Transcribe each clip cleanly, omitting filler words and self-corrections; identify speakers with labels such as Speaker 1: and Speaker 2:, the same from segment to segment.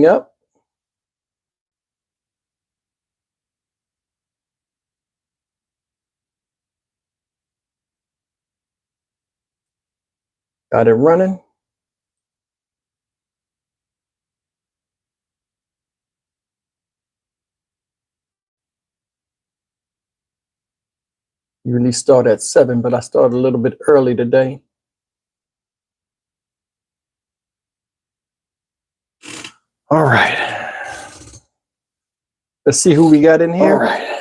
Speaker 1: up. Got it running. Usually start at 7, but I started a little bit early today. All right. Let's see who we got in here. All right.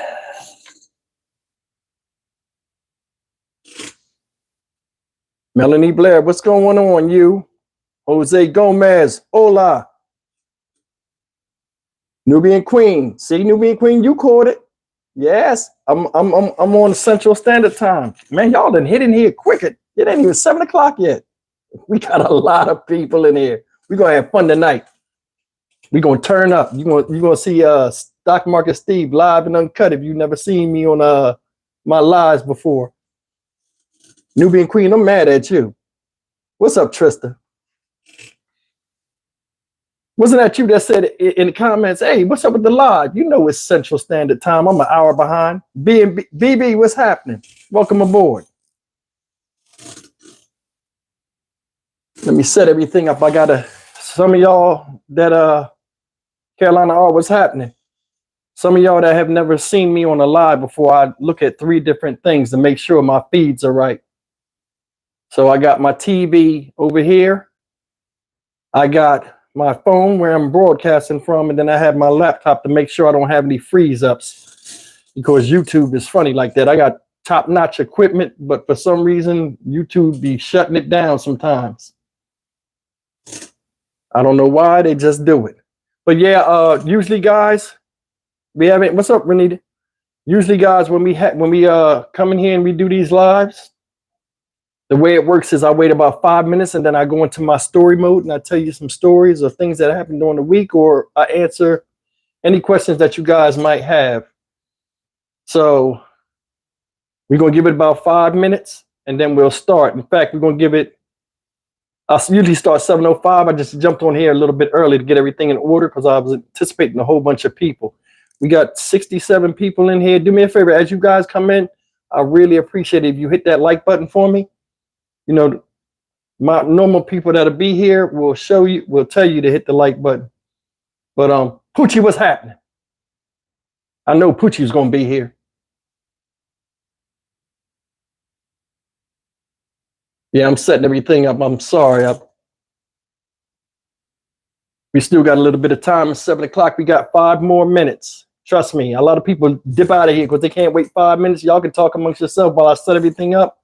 Speaker 1: Melanie Blair, what's going on, you? Jose Gomez, hola. Nubian Queen, see Nubian Queen, you caught it. Yes, I'm on Central Standard Time. Man, y'all done hit in here quick. It ain't even 7 o'clock yet. We got a lot of people in here. We're gonna have fun tonight. We're gonna turn up. You're gonna see Stock Market Steve live and uncut if you've never seen me on my lives before. Nubian Queen, I'm mad at you. What's up, Trista? Wasn't that you that said in the comments, hey, what's up with the live? You know it's Central Standard Time. I'm an hour behind. BB, what's happening? Welcome aboard. Let me set everything up. I got some of y'all that Carolina are, what's happening? Some of y'all that have never seen me on a live before, I look at 3 different things to make sure my feeds are right. So I got my TV over here. I got my phone where I'm broadcasting from, and then I have my laptop to make sure I don't have any freeze ups, because YouTube is funny like that. I got top-notch equipment, but for some reason YouTube be shutting it down sometimes. I don't know why, they just do it. But yeah, usually guys, we haven't. What's up, Renita? Usually guys, when we come in here and we do these lives, the way it works is I wait about 5 minutes and then I go into my story mode and I tell you some stories or things that happened during the week, or I answer any questions that you guys might have. So we're going to give it about 5 minutes and then we'll start. In fact, we're going to give it, I usually start 7:05. I just jumped on here a little bit early to get everything in order because I was anticipating a whole bunch of people. We got 67 people in here. Do me a favor, as you guys come in, I really appreciate it if you hit that like button for me. You know, my normal people that'll be here will tell you to hit the like button. But Poochie, what's happening? I know Poochie's gonna be here. Yeah, I'm setting everything up. I'm sorry. We still got a little bit of time. It's 7 o'clock. We got 5 more minutes. Trust me, a lot of people dip out of here because they can't wait 5 minutes. Y'all can talk amongst yourself while I set everything up.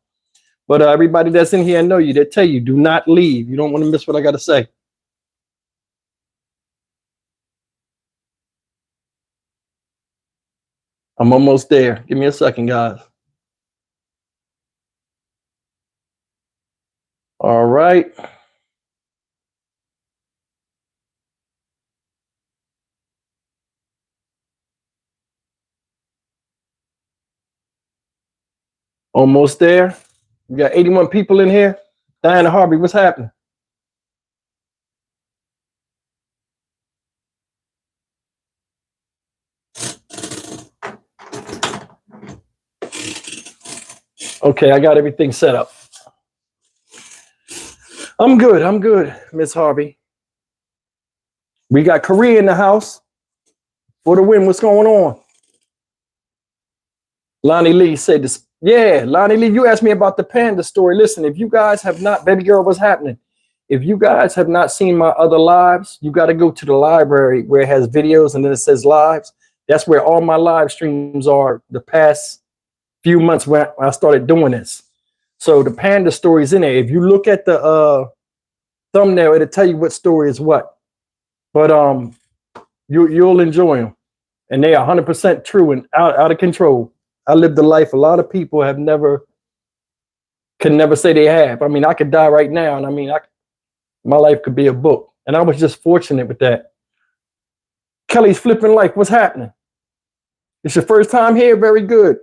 Speaker 1: But everybody that's in here, I know you. They tell you, do not leave. You don't want to miss what I got to say. I'm almost there. Give me a second, guys. All right. Almost there. We got 81 people in here. Diana Harvey, what's happening? Okay, I got everything set up. I'm good, Miss Harvey. We got Korea in the house. For the win, what's going on? Lonnie Lee said this. Yeah, Lonnie Lee, you asked me about the panda story. Listen, if you guys have not, baby girl, what's happening? If you guys have not seen my other lives, you got to go to the library where it has videos and then it says lives. That's where all my live streams are the past few months when I started doing this. So the panda story is in there. If you look at the thumbnail, it'll tell you what story is what. But you'll enjoy them. And they are 100% true and out of control. I lived a life a lot of people can never say they have. I mean, I could die right now, and I mean, my life could be a book. And I was just fortunate with that. Kelly's flipping life. What's happening? It's your first time here? Very good.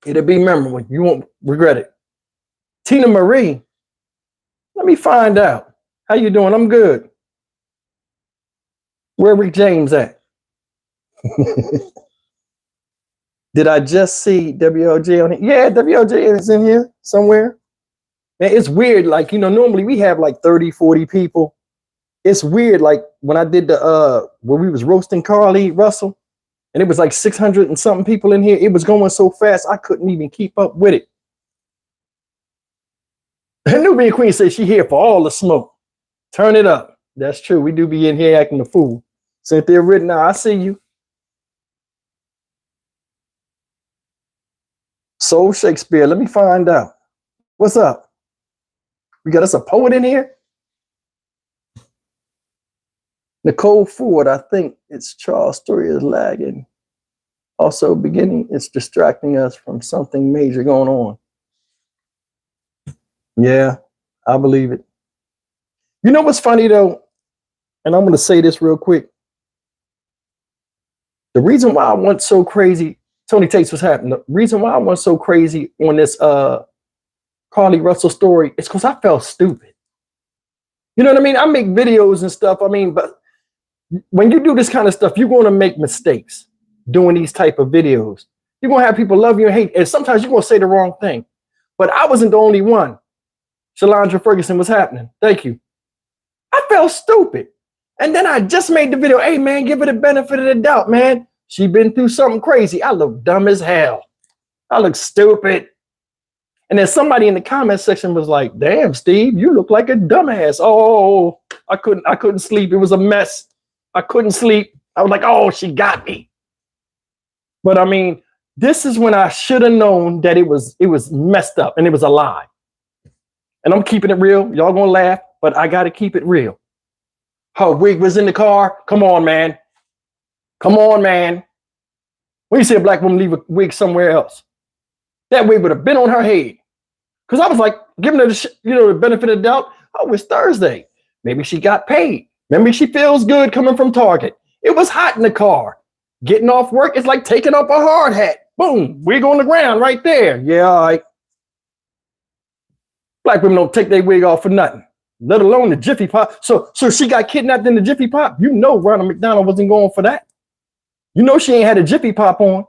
Speaker 1: It'll be memorable. You won't regret it. Tina Marie, let me find out. How you doing? I'm good. Where Rick James at? Did I just see WLJ on it? Yeah, WLJ is in here somewhere. Man, it's weird. Like, normally we have like 30, 40 people. It's weird. Like when I did where we was roasting Carly Russell, and it was like 600 and something people in here. It was going so fast, I couldn't even keep up with it. And Nubian Queen says she here for all the smoke. Turn it up. That's true. We do be in here acting a fool. Cynthia Ridden, I see you. Soul Shakespeare, let me find out. What's up? We got us a poet in here? Nicole Ford, I think it's Charles' story is lagging. Also beginning, it's distracting us from something major going on. Yeah, I believe it. You know what's funny though? And I'm going to say this real quick. The reason why I went so crazy, Tony Tate's what's happening. The reason why I went so crazy on this Carly Russell story is because I felt stupid. You know what I mean? I make videos and stuff. I mean, but when you do this kind of stuff, you're going to make mistakes doing these type of videos. You're going to have people love you and hate, and sometimes you're going to say the wrong thing. But I wasn't the only one. Shalandra Ferguson, what's happening? Thank you. I felt stupid. And then I just made the video. Hey, man, give her the benefit of the doubt, man. She been through something crazy. I look dumb as hell. I look stupid. And then somebody in the comment section was like, damn, Steve, you look like a dumbass. Oh, I couldn't sleep. It was a mess. I couldn't sleep. I was like, oh, she got me. But I mean, this is when I should have known that it was messed up and it was a lie. And I'm keeping it real. Y'all gonna laugh, but I gotta keep it real. Her wig was in the car. Come on, man. Come on, man. When you see a black woman leave a wig somewhere else, that wig would have been on her head. Because I was like, giving her the benefit of the doubt. Oh, it's Thursday. Maybe she got paid. Maybe she feels good coming from Target. It was hot in the car. Getting off work is like taking off a hard hat. Boom, wig on the ground right there. Yeah, all right. Black women don't take their wig off for nothing, let alone the Jiffy Pop. So she got kidnapped in the Jiffy Pop. You know Ronald McDonald wasn't going for that. You know she ain't had a Jiffy Pop on.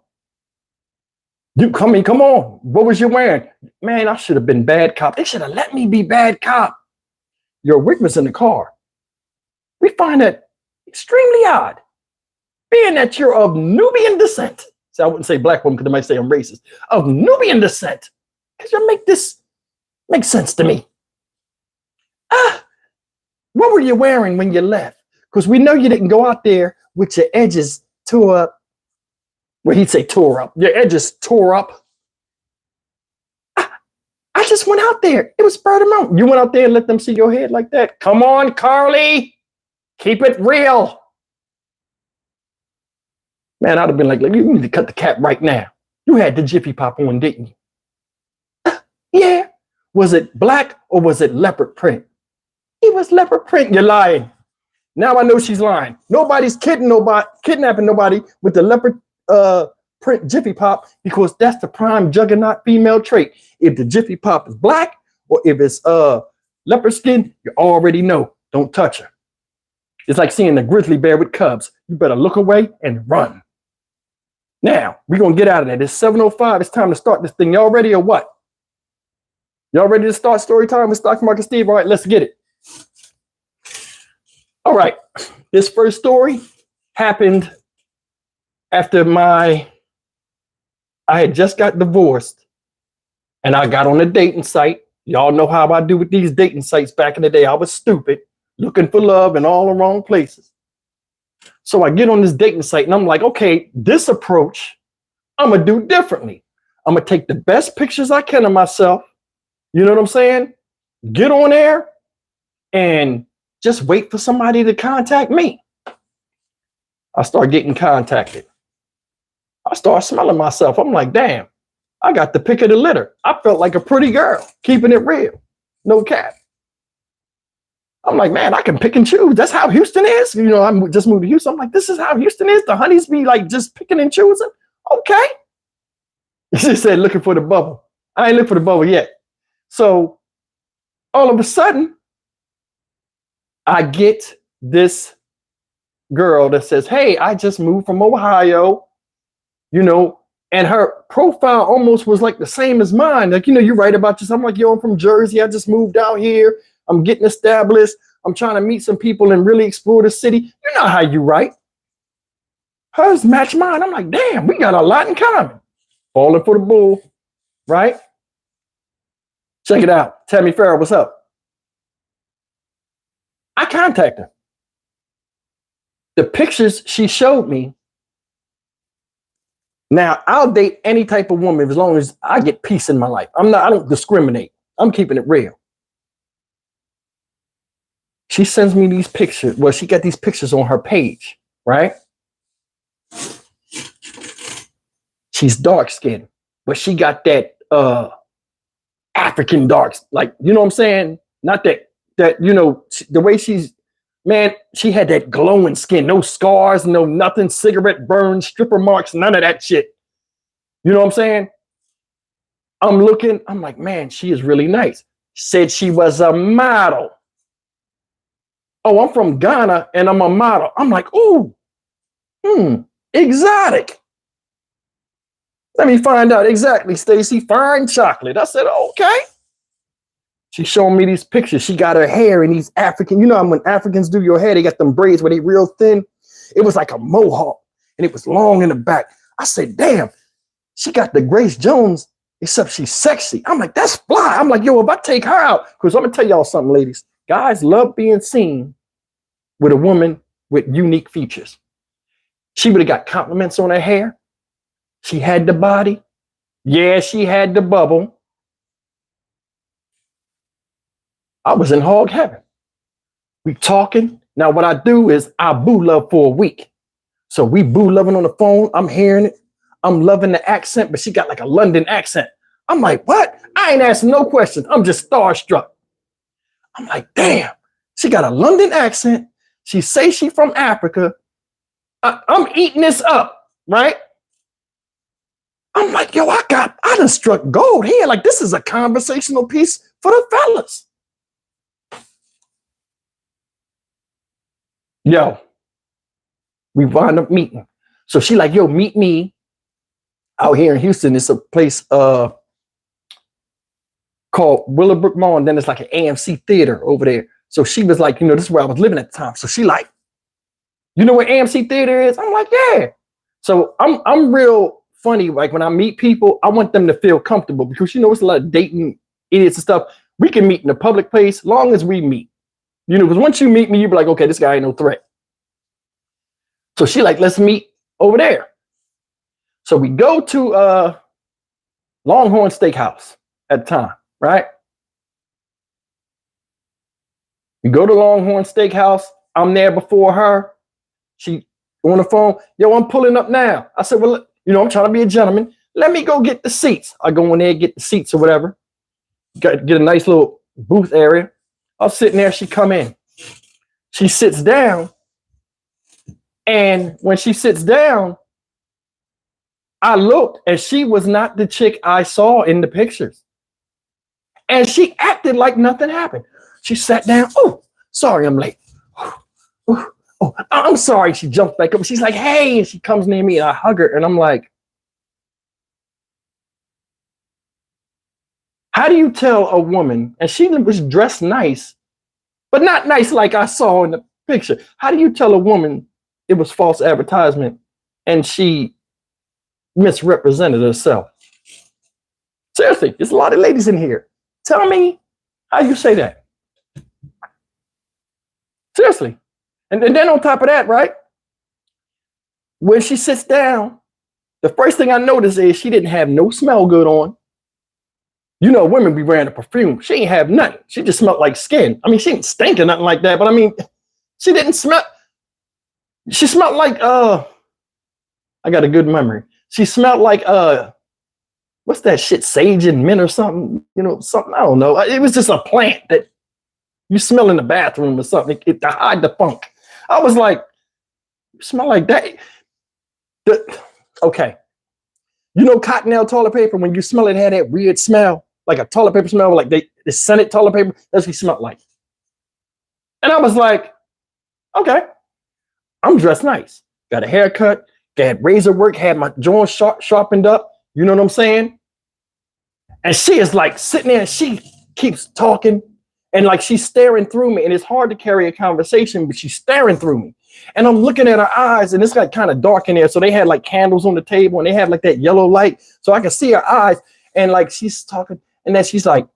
Speaker 1: Come on. What was you wearing? Man, I should have been bad cop. They should have let me be bad cop. Your wig was in the car. We find that extremely odd, being that you're of Nubian descent. So I wouldn't say black woman because they might say I'm racist. Of Nubian descent. Because you make this make sense to me. What were you wearing when you left? Because we know you didn't go out there with your edges tore up. Well, he'd say tore up. Your edges tore up. I just went out there. It was spur of the moment. You went out there and let them see your head like that. Come on, Carly. Keep it real. Man, I'd have been like, you need to cut the cap right now. You had the Jiffy Pop on, didn't you? Yeah. Was it black or was it leopard print? It was leopard print. You're lying. Now I know she's lying. Nobody's kidnapping nobody with the leopard print Jiffy Pop because that's the prime juggernaut female trait. If the Jiffy Pop is black or if it's leopard skin, you already know. Don't touch her. It's like seeing a grizzly bear with cubs. You better look away and run. Now, we're going to get out of there. It's 7:05. It's time to start this thing. Y'all ready or what? Y'all ready to start story time with Stock Market Steve? All right, let's get it. All right. This first story happened after I had just got divorced and I got on a dating site. Y'all know how I do with these dating sites back in the day. I was stupid, looking for love in all the wrong places. So I get on this dating site and I'm like, okay, this approach, I'm going to do differently. I'm going to take the best pictures I can of myself. You know what I'm saying? Get on there and just wait for somebody to contact me. I start getting contacted. I start smelling myself. I'm like, damn, I got the pick of the litter. I felt like a pretty girl, keeping it real. No cap. I'm like, man, I can pick and choose. That's how Houston is. You know, I just moved to Houston. I'm like, this is how Houston is. The honeys be like just picking and choosing. Okay. She said, looking for the bubble. I ain't looking for the bubble yet. So all of a sudden, I get this girl that says, hey, I just moved from Ohio, you know, and her profile almost was like the same as mine. Like, you know, you write about yourself. I'm like, yo, I'm from Jersey. I just moved out here. I'm getting established. I'm trying to meet some people and really explore the city. You know how you write. Hers match mine. I'm like, damn, we got a lot in common. Falling for the bull, right? Check it out. Tammy Farrell, what's up? I contact her. The pictures she showed me. Now, I'll date any type of woman as long as I get peace in my life. I don't discriminate. I'm keeping it real. She sends me these pictures. Well, she got these pictures on her page, right? She's dark skinned, but she got that African darks, like, you know what I'm saying? Not that, you know, the way she's, man, she had that glowing skin, no scars, no nothing, cigarette burns, stripper marks, none of that shit. You know what I'm saying? I'm looking, I'm like, man, she is really nice. Said she was a model. Oh, I'm from Ghana and I'm a model. I'm like, ooh, exotic. Let me find out exactly, Stacy. Fine chocolate. I said, okay. She's showing me these pictures. She got her hair in these African, you know, when Africans do your hair, they got them braids where they real thin. It was like a mohawk and it was long in the back. I said, damn, she got the Grace Jones, except she's sexy. I'm like, that's fly. I'm like, yo, if I take her out, because I'm going to tell y'all something, ladies. Guys love being seen with a woman with unique features. She would have got compliments on her hair. She had the body. Yeah, she had the bubble. I was in hog heaven. We talking. Now what I do is I boo love for a week. So we boo loving on the phone. I'm hearing it. I'm loving the accent, but she got like a London accent. I'm like, what? I ain't asking no questions. I'm just starstruck. I'm like, damn, she got a London accent. She say she from Africa. I'm eating this up, right? I'm like, yo, I done struck gold here. Like, this is a conversational piece for the fellas. Yo, we wind up meeting. So she like, yo, meet me out here in Houston. It's a place called Willowbrook Mall, and then it's like an AMC theater over there. So she was like, you know, this is where I was living at the time. So she like, you know where AMC theater is? I'm like, yeah. So I'm real funny. Like when I meet people, I want them to feel comfortable because, you know, it's a lot of dating idiots and stuff. We can meet in a public place long as we meet. You know, because once you meet me, you be like, okay, this guy ain't no threat. So she like, let's meet over there. So we go to Longhorn Steakhouse at the time, right? We go to Longhorn Steakhouse. I'm there before her. She on the phone. Yo, I'm pulling up now. I said, well, you know, I'm trying to be a gentleman. Let me go get the seats. I go in there, get the seats or whatever. Get a nice little booth area. I was sitting there. She come in. She sits down. And when she sits down, I looked and she was not the chick I saw in the pictures. And she acted like nothing happened. She sat down. Oh, sorry, I'm late. Oh, I'm sorry. She jumped back up. She's like, hey, and she comes near me and I hug her. And I'm like, how do you tell a woman, and she was dressed nice, but not nice like I saw in the picture. How do you tell a woman it was false advertisement and she misrepresented herself? Seriously, there's a lot of ladies in here. Tell me how you say that. Seriously. And then on top of that, right? When she sits down, the first thing I noticed is she didn't have no smell good on. You know, women be wearing a perfume. She ain't have nothing. She just smelled like skin. I mean, she ain't stink or nothing like that, but I mean, she didn't smell. She smelled like, I got a good memory. She smelled like, what's that shit? Sage and mint or something, you know, something, I don't know. It was just a plant that you smell in the bathroom or something to hide the funk. I was like, you smell like that. Okay. You know, Cottonelle toilet paper, when you smell it, had that weird smell, like a toilet paper smell, like the scented toilet paper. That's what it smelled like. And I was like, okay. I'm dressed nice. Got a haircut, got razor work, had my joints sharpened up. You know what I'm saying? And she is like sitting there and she keeps talking and like she's staring through me. And it's hard to carry a conversation, but she's staring through me. And I'm looking at her eyes and it's like kind of dark in there. So they had like candles on the table and they had like that yellow light. So I could see her eyes and like she's talking. And then she's like,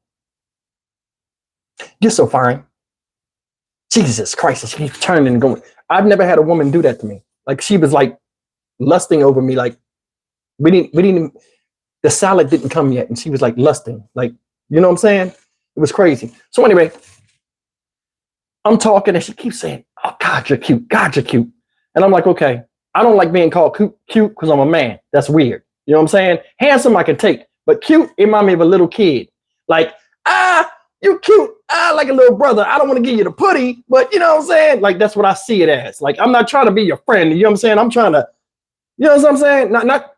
Speaker 1: "You're so fine." Jesus Christ. And she keeps turning and going. I've never had a woman do that to me. Like she was like lusting over me. Like we didn't, the salad didn't come yet. And she was like lusting. Like, you know what I'm saying? It was crazy. So anyway, I'm talking and she keeps saying, "Oh, God, you're cute. God, you're cute." And I'm like, okay, I don't like being called cute because I'm a man. That's weird. You know what I'm saying? Handsome I can take, but cute, it reminds me of a little kid. Like, you cute. Like a little brother. I don't want to give you the putty, but you know what I'm saying? Like, that's what I see it as. Like, I'm not trying to be your friend. You know what I'm saying? I'm trying to, you know what I'm saying? Not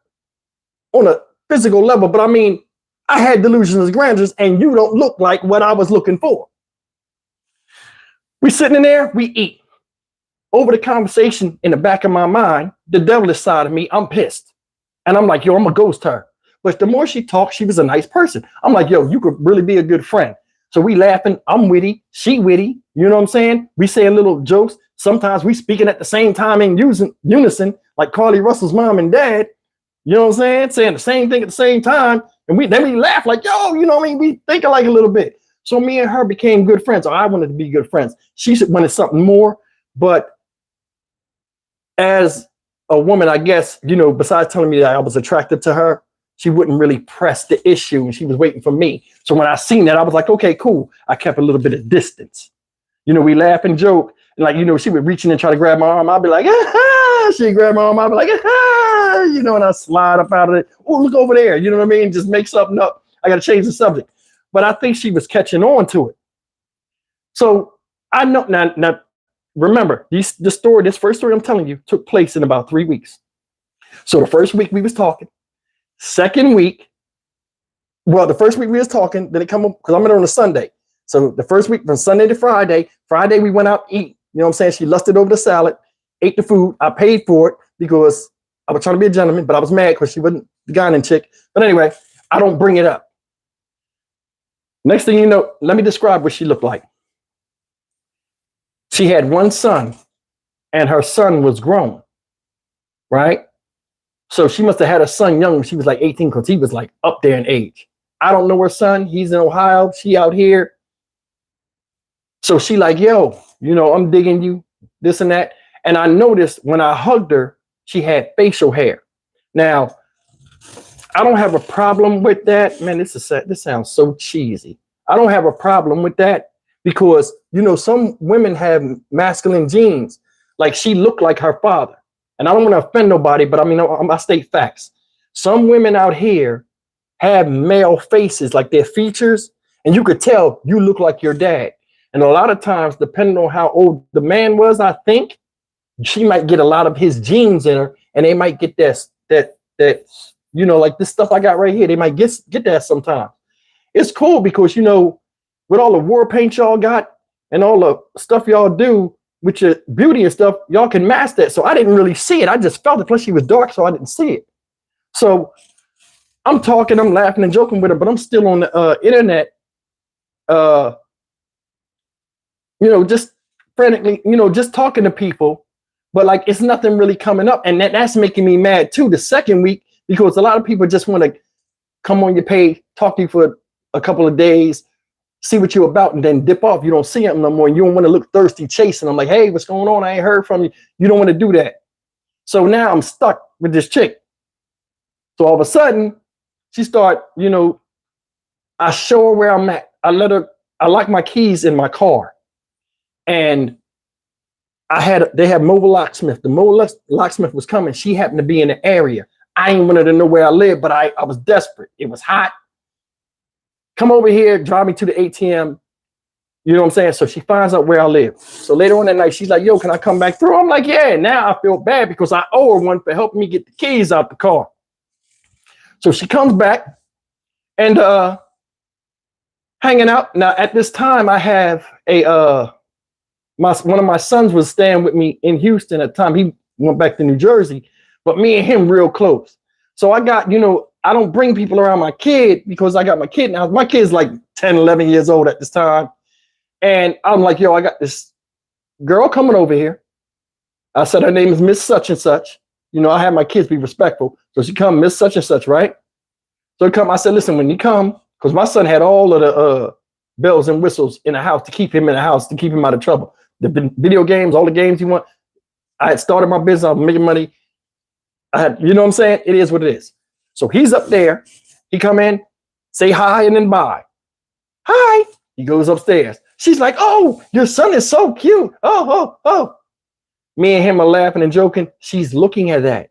Speaker 1: on a physical level, but I mean, I had delusions of grandeur and you don't look like what I was looking for. We sitting in there, we eat. Over the conversation in the back of my mind, the devilish side of me, I'm pissed. And I'm like, yo, I'm a ghost her. But the more she talked, she was a nice person. I'm like, yo, you could really be a good friend. So we laughing, I'm witty, she witty, you know what I'm saying? We saying little jokes. Sometimes we speaking at the same time in unison, like Carly Russell's mom and dad, you know what I'm saying? Saying the same thing at the same time. And then we laugh like, yo, you know what I mean? We think alike a little bit. So me and her became good friends, or I wanted to be good friends. She wanted something more, but as a woman, I guess, you know, besides telling me that I was attracted to her, she wouldn't really press the issue and she was waiting for me. So when I seen that, I was like, okay, cool. I kept a little bit of distance. You know, we laugh and joke. And like, you know, she would reach in and try to grab my arm. I'd be like, ah. She'd grab my arm. I'd be like, ah. You know, and I slide up out of it. Oh, look over there. You know what I mean? Just make something up. I got to change the subject. But I think she was catching on to it. So I know now remember, this first story I'm telling you took place in about 3 weeks. So the first week we was talking. Second week, well, the first week we was talking, then it come up because I'm in on a Sunday. So the first week from Sunday to Friday, we went out to eat. You know what I'm saying? She lusted over the salad, ate the food. I paid for it because I was trying to be a gentleman, but I was mad because she wasn't the guy and chick. But anyway, I don't bring it up. Next thing you know, let me describe what she looked like. She had one son and her son was grown, right? So she must have had a son young when she was like 18 because he was like up there in age. I don't know her son. He's in Ohio. She out here. So she like, yo, you know, I'm digging you, this and that. And I noticed when I hugged her, she had facial hair. Now, I don't have a problem with that. Man, this sounds so cheesy. I don't have a problem with that because, you know, some women have masculine genes. Like she looked like her father. And I don't want to offend nobody, but I mean, I state facts. Some women out here have male faces, like their features, and you could tell you look like your dad. And a lot of times, depending on how old the man was, I think she might get a lot of his genes in her, and they might get that you know, like this stuff I got right here. They might get that sometimes. It's cool because, you know, with all the war paint y'all got and all the stuff y'all do with your beauty and stuff, y'all can mask that. So I didn't really see it. I just felt it. Plus she was dark, so I didn't see it. So I'm talking, I'm laughing and joking with her, but I'm still on the internet, you know, just frantically, you know, just talking to people, but like it's nothing really coming up. And that's making me mad too the second week, because a lot of people just want to come on your page, talk to you for a couple of days, see what you're about, and then dip off. You don't see them no more. And you don't want to look thirsty chasing. I'm like, hey, what's going on? I ain't heard from you. You don't want to do that. So now I'm stuck with this chick. So all of a sudden, she start, you know, I show her where I'm at. I like my keys in my car. And they had mobile locksmith. The mobile locksmith was coming. She happened to be in the area. I ain't wanted to know where I live, but I was desperate. It was hot. Come over here, drive me to the ATM. You know what I'm saying? So she finds out where I live. So later on that night, she's like, yo, can I come back through? I'm like, yeah. Now I feel bad because I owe her one for helping me get the keys out the car. So she comes back and hanging out. Now at this time, I have a one of my sons was staying with me in Houston at the time. He went back to New Jersey, but me and him real close. So I got, I don't bring people around my kid because I got my kid now. My kid's like 10, 11 years old at this time. And I'm like, yo, I got this girl coming over here. I said, her name is Miss Such and Such. I have my kids be respectful. So she come, Miss Such and Such, right? So come, I said, listen, when you come, because my son had all of the bells and whistles in the house to keep him in the house, to keep him out of trouble. The video games, all the games he want. I had started my business. I was making money. I had, you know what I'm saying? It is what it is. So he's up there. He come in, say hi, and then bye. Hi. He goes upstairs. She's like, oh, your son is so cute. Oh. Me and him are laughing and joking. She's looking at that.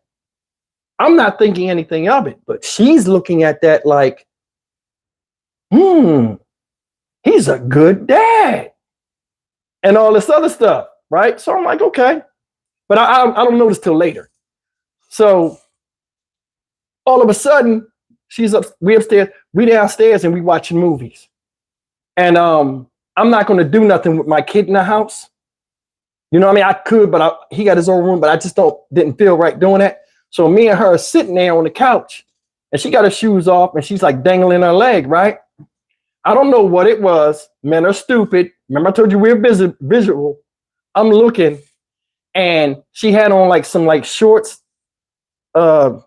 Speaker 1: I'm not thinking anything of it, but she's looking at that like, he's a good dad. And all this other stuff, right? So I'm like, okay. But I don't notice till later. So all of a sudden, we upstairs, we downstairs, and we watching movies. And I'm not going to do nothing with my kid in the house. You know what I mean? I could, but he got his own room, but I just didn't feel right doing that. So me and her are sitting there on the couch, and she got her shoes off, and she's like dangling her leg, right? I don't know what it was. Men are stupid. Remember I told you we're visual. I'm looking, and she had on like some like shorts, just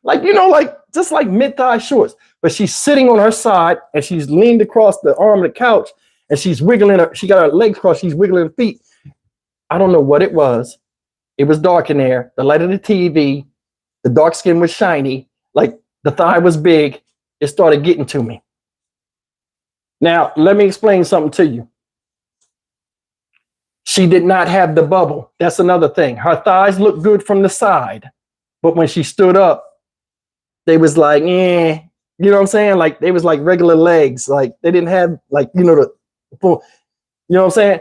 Speaker 1: like mid-thigh shorts. But she's sitting on her side, and she's leaned across the arm of the couch, and she's wiggling she got her legs crossed, she's wiggling her feet. I don't know what it was. It was dark in there. The light of the TV, the dark skin was shiny, like the thigh was big. It started getting to me. Now, let me explain something to you. She did not have the bubble. That's another thing. Her thighs looked good from the side, but when she stood up, they was like, you know what I'm saying? Like they was like regular legs. Like they didn't have like, the full, you know what I'm saying?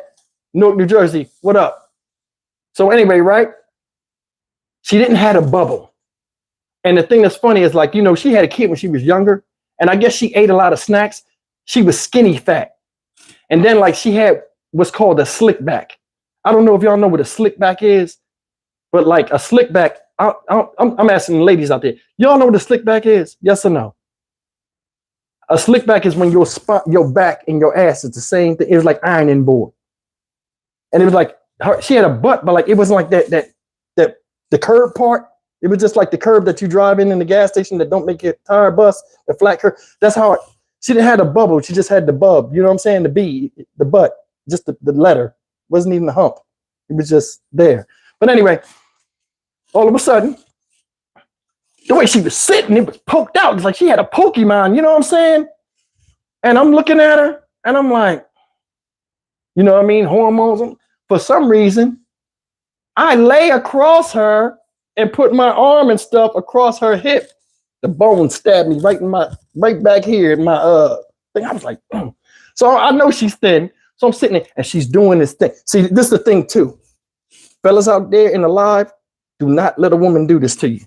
Speaker 1: Newark, New Jersey, what up? So anyway, right? She didn't have a bubble. And the thing that's funny is like, she had a kid when she was younger, and I guess she ate a lot of snacks. She was skinny fat. And then like she had what's called a slick back. I don't know if y'all know what a slick back is, but like a slick back, I'm asking the ladies out there, y'all know what a slick back is? Yes or no? A slick back is when your back and your ass is the same thing. It was like ironing board. And it was like, she had a butt, but like it wasn't like that the curb part. It was just like the curb that you drive in the gas station that don't make your tire bust, the flat curb. That's how she didn't have a bubble. She just had the bub. You know what I'm saying? The B, the butt, just the letter. Wasn't even the hump. It was just there. But anyway, all of a sudden, the way she was sitting, it was poked out. It's like she had a Pokemon. You know what I'm saying? And I'm looking at her, and I'm like, you know what I mean? Hormones. For some reason, I lay across her and put my arm and stuff across her hip. The bone stabbed me right back here in my thing. I was like, So I know she's thin. So I'm sitting there and she's doing this thing. See, this is the thing too. Fellas out there in the live, do not let a woman do this to you.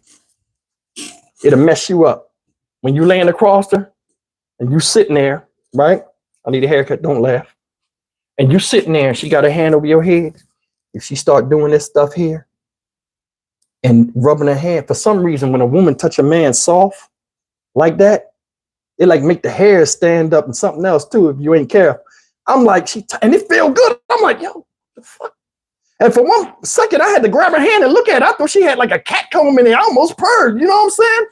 Speaker 1: It'll mess you up. When you laying across her and you sitting there, right? I need a haircut, don't laugh. And you sitting there and she got her hand over your head. If she start doing this stuff here and rubbing her hand, for some reason, when a woman touch a man soft like that, it like make the hair stand up and something else too if you ain't careful. I'm like, and it feel good. I'm like, yo, the fuck? And for 1 second, I had to grab her hand and look at her. I thought she had like a cat comb in there. I almost purred, you know what I'm saying?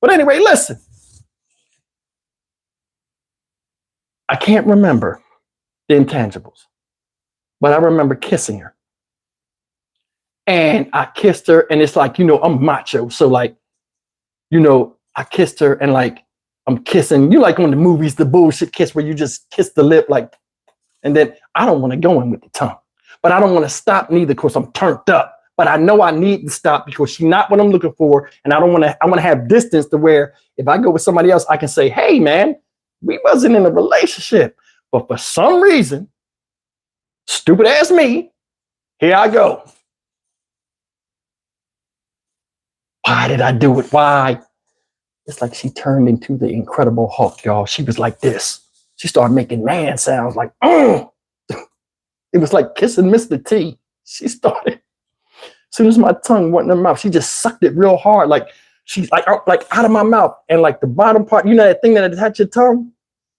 Speaker 1: But anyway, listen. I can't remember the intangibles, but I remember kissing her. And I kissed her, and it's like, I'm macho. So like, I kissed her and like, I'm kissing, you like on the movies, the bullshit kiss where you just kiss the lip like, and then I don't want to go in with the tongue, but I don't want to stop neither because I'm turned up, but I know I need to stop because she's not what I'm looking for. And I want to have distance to where if I go with somebody else, I can say, hey man, we wasn't in a relationship, but for some reason, stupid ass me, here I go. Why did I do it? Why? It's like she turned into the Incredible Hulk, y'all. She was like this. She started making man sounds like, It was like kissing Mr. T. She started, as soon as my tongue went in her mouth, she just sucked it real hard. Like she's like out of my mouth. And like the bottom part, you know, that thing that attached your tongue?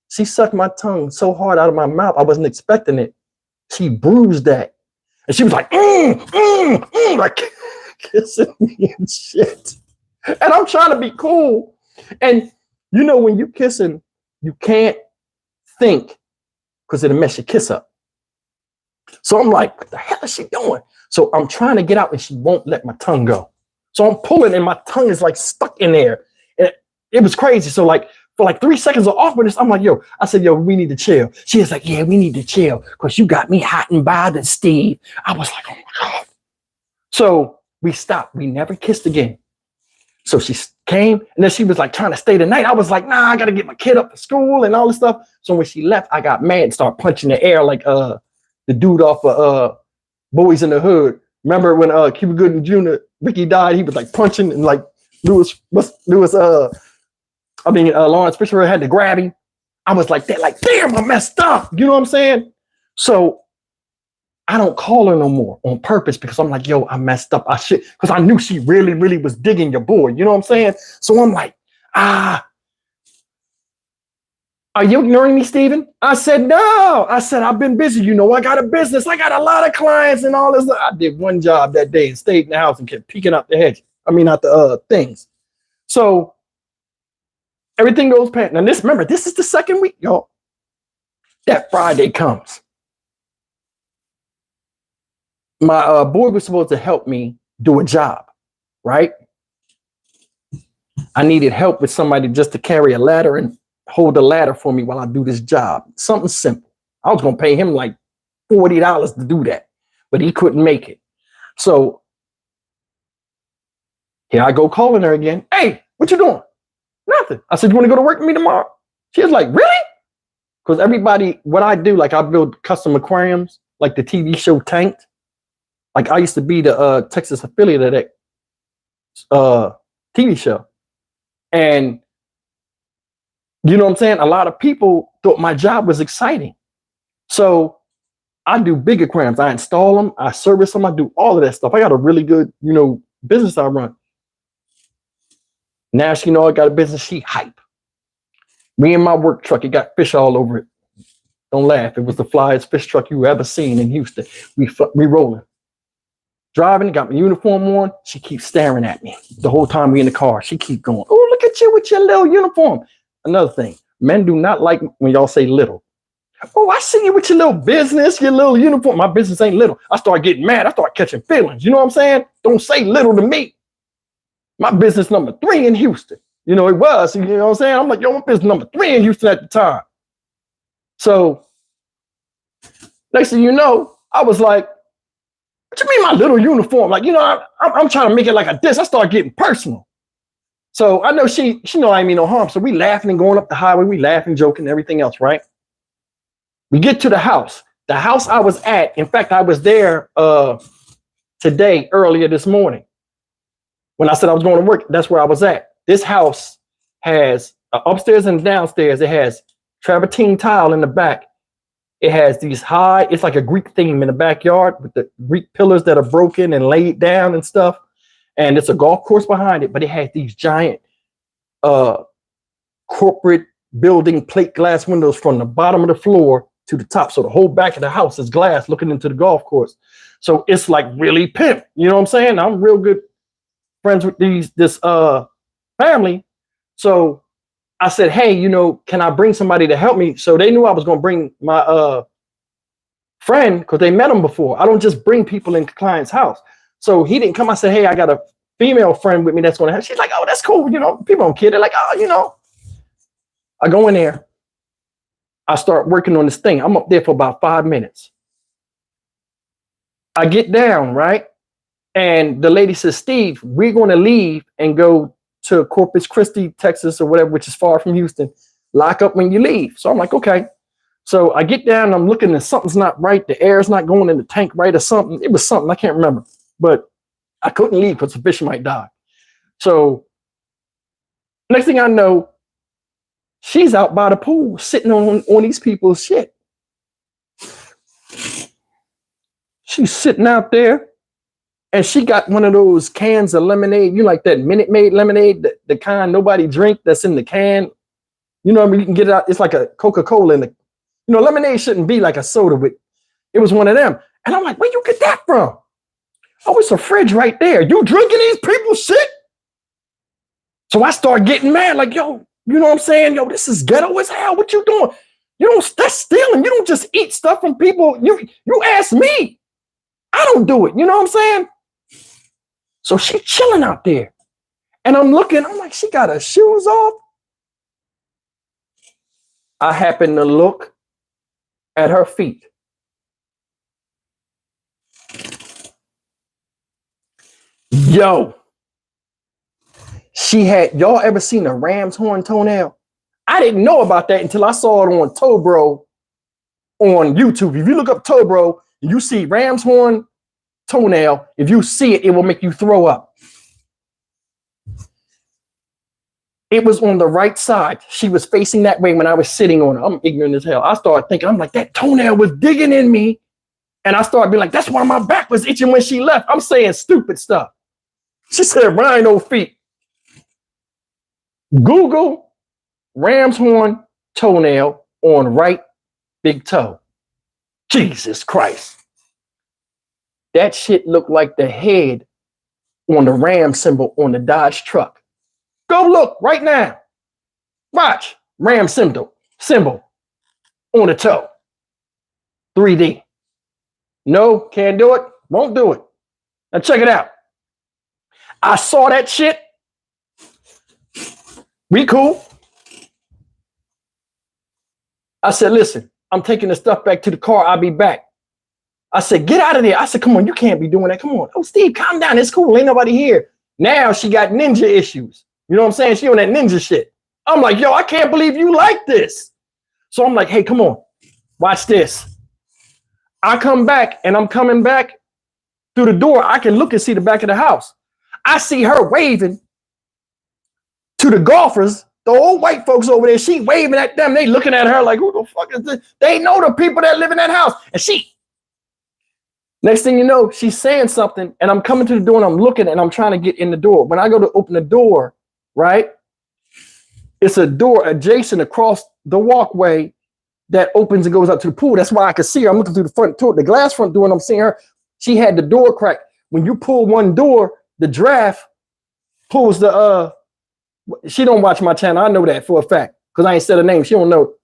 Speaker 1: She sucked my tongue so hard out of my mouth. I wasn't expecting it. She bruised that. And she was like, like kissing me and shit. And I'm trying to be cool. And you know, when you kissing, you can't think because it'll mess your kiss up. So I'm like, what the hell is she doing? So I'm trying to get out and she won't let my tongue go. So I'm pulling and my tongue is like stuck in there. And it was crazy. So like for like 3 seconds of awkwardness, I'm like, yo, I said, yo, we need to chill. She was like, yeah, we need to chill because you got me hot and bothered, Steve. I was like, oh my God. So we stopped. We never kissed again. So she came and then she was like trying to stay the night. I was like, nah, I got to get my kid up to school and all this stuff. So when she left, I got mad and started punching the air like the dude off of Boys in the Hood. Remember when Cuba Gooding Jr., Ricky died, he was like punching and like Lawrence Fisher had to grab him. I was like that, like, damn, I messed up. You know what I'm saying? So I don't call her no more on purpose because I'm like, yo, I messed up. I should, because I knew she really, really was digging your boy. You know what I'm saying? So I'm like, are you ignoring me, Steven? I said, no. I said, I've been busy. You know, I got a business. I got a lot of clients and all this. I did one job that day and stayed in the house and kept peeking out the hedge. I mean, out the things. So everything goes past. Now, remember, this is the second week, y'all. That Friday comes. My boy was supposed to help me do a job, right? I needed help with somebody just to carry a ladder and hold the ladder for me while I do this job. Something simple. I was going to pay him like $40 to do that, but he couldn't make it. So here I go calling her again. Hey, what you doing? Nothing. I said, you want to go to work with me tomorrow? She was like, really? Because everybody, what I do, like I build custom aquariums, like the TV show Tanked. Like I used to be the Texas affiliate of that TV show. And you know what I'm saying? A lot of people thought my job was exciting. So I do big aquariums. I install them, I service them, I do all of that stuff. I got a really good, you know, business I run. Now she know I got a business, she hype. Me and my work truck, it got fish all over it. Don't laugh. It was the flyest fish truck you ever seen in Houston. We rolling. Driving, got my uniform on. She keeps staring at me the whole time we in the car. She keep going, oh, look at you with your little uniform. Another thing, men do not like when y'all say little. Oh, I see you with your little business, your little uniform. My business ain't little. I start getting mad. I start catching feelings. You know what I'm saying? Don't say little to me. My business number 3 in Houston. You know, it was. You know what I'm saying? I'm like, yo, my business number 3 in Houston at the time. So next thing you know, I was like, what you mean my little uniform? Like, you know, I'm trying to make it like a diss. I start getting personal. So I know she know I ain't mean no harm. So we laughing and going up the highway. We laughing, joking, everything else, right? We get to the house. The house I was at, in fact, I was there today, earlier this morning. When I said I was going to work, that's where I was at. This house has upstairs and downstairs. It has travertine tile in the back. It has these high, it's like a Greek theme in the backyard with the Greek pillars that are broken and laid down and stuff. And it's a golf course behind it, but it has these giant corporate building plate glass windows from the bottom of the floor to the top. So the whole back of the house is glass looking into the golf course. So it's like really pimp. You know what I'm saying? I'm real good friends with this family. So I said, hey, you know, can I bring somebody to help me? So they knew I was going to bring my friend because they met him before. I don't just bring people in client's house. So he didn't come. I said, hey, I got a female friend with me that's going to help. She's like, oh, that's cool. You know, people don't kid. They're like, oh, you know. I go in there. I start working on this thing. I'm up there for about 5 minutes. I get down, right? And the lady says, Steve, we're going to leave and go to Corpus Christi, Texas, or whatever, which is far from Houston. Lock up when you leave. So I'm like, okay. So I get down, I'm looking and something's not right. The air's not going in the tank right or something. It was something, I can't remember. But I couldn't leave because the fish might die. So next thing I know, she's out by the pool sitting on these people's shit. She's sitting out there and she got one of those cans of lemonade. You like that Minute Maid lemonade, the kind nobody drink that's in the can. You know what I mean? You can get it out. It's like a Coca-Cola in the, lemonade shouldn't be like a soda with. It was one of them. And I'm like, where you get that from? Oh, it's a fridge right there. You drinking these people's shit? So I start getting mad, like, yo, you know what I'm saying? Yo, this is ghetto as hell. What you doing? That's stealing. You don't just eat stuff from people. You ask me. I don't do it. You know what I'm saying? So she's chilling out there. And I'm like, she got her shoes off. I happen to look at her feet. Yo, y'all ever seen a ram's horn toenail? I didn't know about that until I saw it on Tobro on YouTube. If you look up Tobro, you see ram's horn toenail. If you see it, it will make you throw up. It was on the right side. She was facing that way when I was sitting on her. I'm ignorant as hell. I started thinking, I'm like, that toenail was digging in me. And I started being like, that's why my back was itching when she left. I'm saying stupid stuff. She said, rhino feet. Google ram's horn toenail on right big toe. Jesus Christ. That shit looked like the head on the ram symbol on the Dodge truck. Go look right now. Watch. Ram symbol on the toe. 3D. No, can't do it. Won't do it. Now check it out. I saw that shit. We cool. I said, listen, I'm taking the stuff back to the car. I'll be back. I said, get out of there. I said, come on, you can't be doing that. Come on. Oh, Steve, calm down. It's cool. Ain't nobody here. Now she got ninja issues. You know what I'm saying? She on that ninja shit. I'm like, yo, I can't believe you like this. So I'm like, hey, come on. Watch this. I come back and I'm coming back through the door. I can look and see the back of the house. I see her waving to the golfers, the old white folks over there. She waving at them. They looking at her like, who the fuck is this? They know the people that live in that house. And next thing you know, she's saying something and I'm coming to the door and I'm looking and I'm trying to get in the door. When I go to open the door, right? It's a door adjacent across the walkway that opens and goes up to the pool. That's why I could see her. I'm looking through the front door, the glass front door, and I'm seeing her. She had the door cracked. When you pull one door, the draft pulls the she don't watch my channel. I know that for a fact because I ain't said her name. She don't know.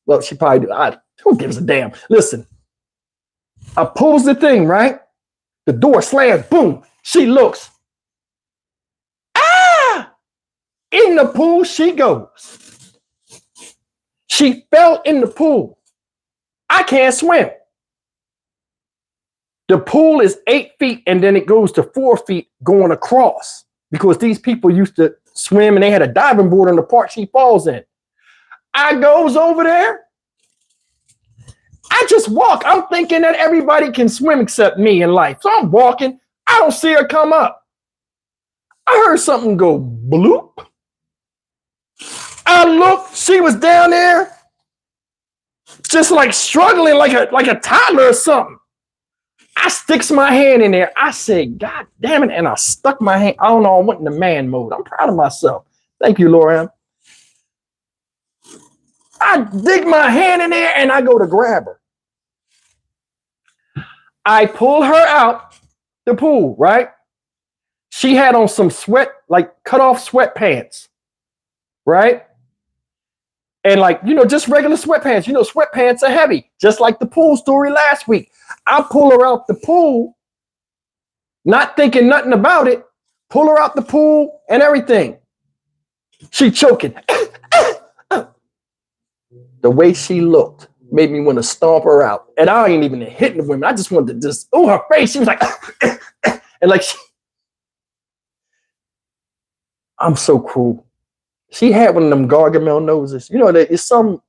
Speaker 1: Well, she probably do. Who gives a damn? Listen, I pulls the thing, right? The door slams, boom. She looks. In the pool she goes. She fell in the pool. I can't swim. The pool is 8 feet and then it goes to 4 feet going across because these people used to swim and they had a diving board on the part she falls in. I goes over there. I just walk. I'm thinking that everybody can swim except me in life. So I'm walking. I don't see her come up. I heard something go bloop. I looked, she was down there just like struggling like a toddler or something. I sticks my hand in there. I said, God damn it. And I stuck my hand. I don't know. I went into man mode. I'm proud of myself. Thank you, Laura. I dig my hand in there and I go to grab her. I pull her out the pool, right? She had on some cut off sweatpants, right? And just regular sweatpants. Sweatpants are heavy, just like the pool story last week. I pull her out the pool, not thinking nothing about it, pull her out the pool and everything. She choking. The way she looked made me want to stomp her out. And I ain't even hitting the women. I just wanted to her face. She was like, and I'm so cruel. She had one of them Gargamel noses. There's some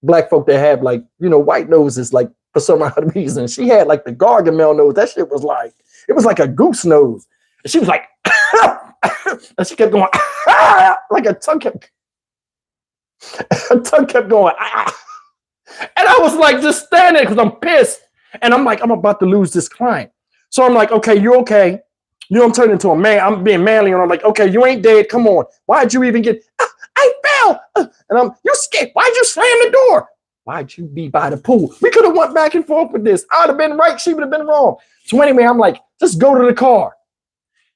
Speaker 1: black folk that have white noses, for some odd reason. She had the Gargamel nose. That shit was it was like a goose nose. And she was like, and she kept going, like her tongue kept going, and I was just standing because I'm pissed. And I'm like, I'm about to lose this client. So I'm like, okay, you okay? You know, I'm turning into a man. I'm being manly, and I'm like, okay, you ain't dead. Come on. Why'd you even get? I fell. And you scared. Why'd you slam the door? Why'd you be by the pool? We could have went back and forth with this. I'd have been right. She would have been wrong. So anyway, I'm like, just go to the car.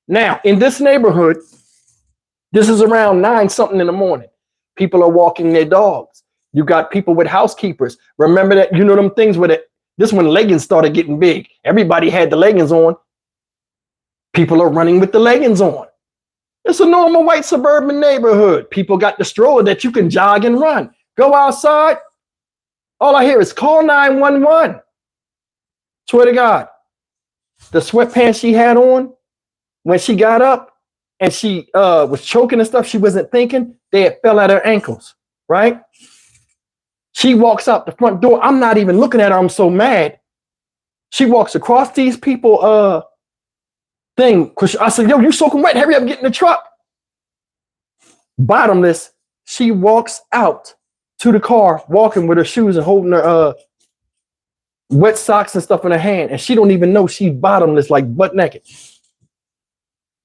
Speaker 1: Now, in this neighborhood, this is around 9 something in the morning. People are walking their dogs. You got people with housekeepers. Remember that, you know, them things with it. This when leggings started getting big. Everybody had the leggings on. People are running with the leggings on. It's a normal white suburban neighborhood. People got the stroller that you can jog and run. Go outside. All I hear is call 911. Swear to God. The sweatpants she had on, when she got up and she was choking and stuff, she wasn't thinking, they had fell at her ankles, right? She walks out the front door. I'm not even looking at her. I'm so mad. She walks across these people thing. Because I said, yo, you soaking wet. Hurry up, get in the truck. Bottomless. She walks out to the car, walking with her shoes and holding her wet socks and stuff in her hand. And she don't even know she's bottomless, like butt naked.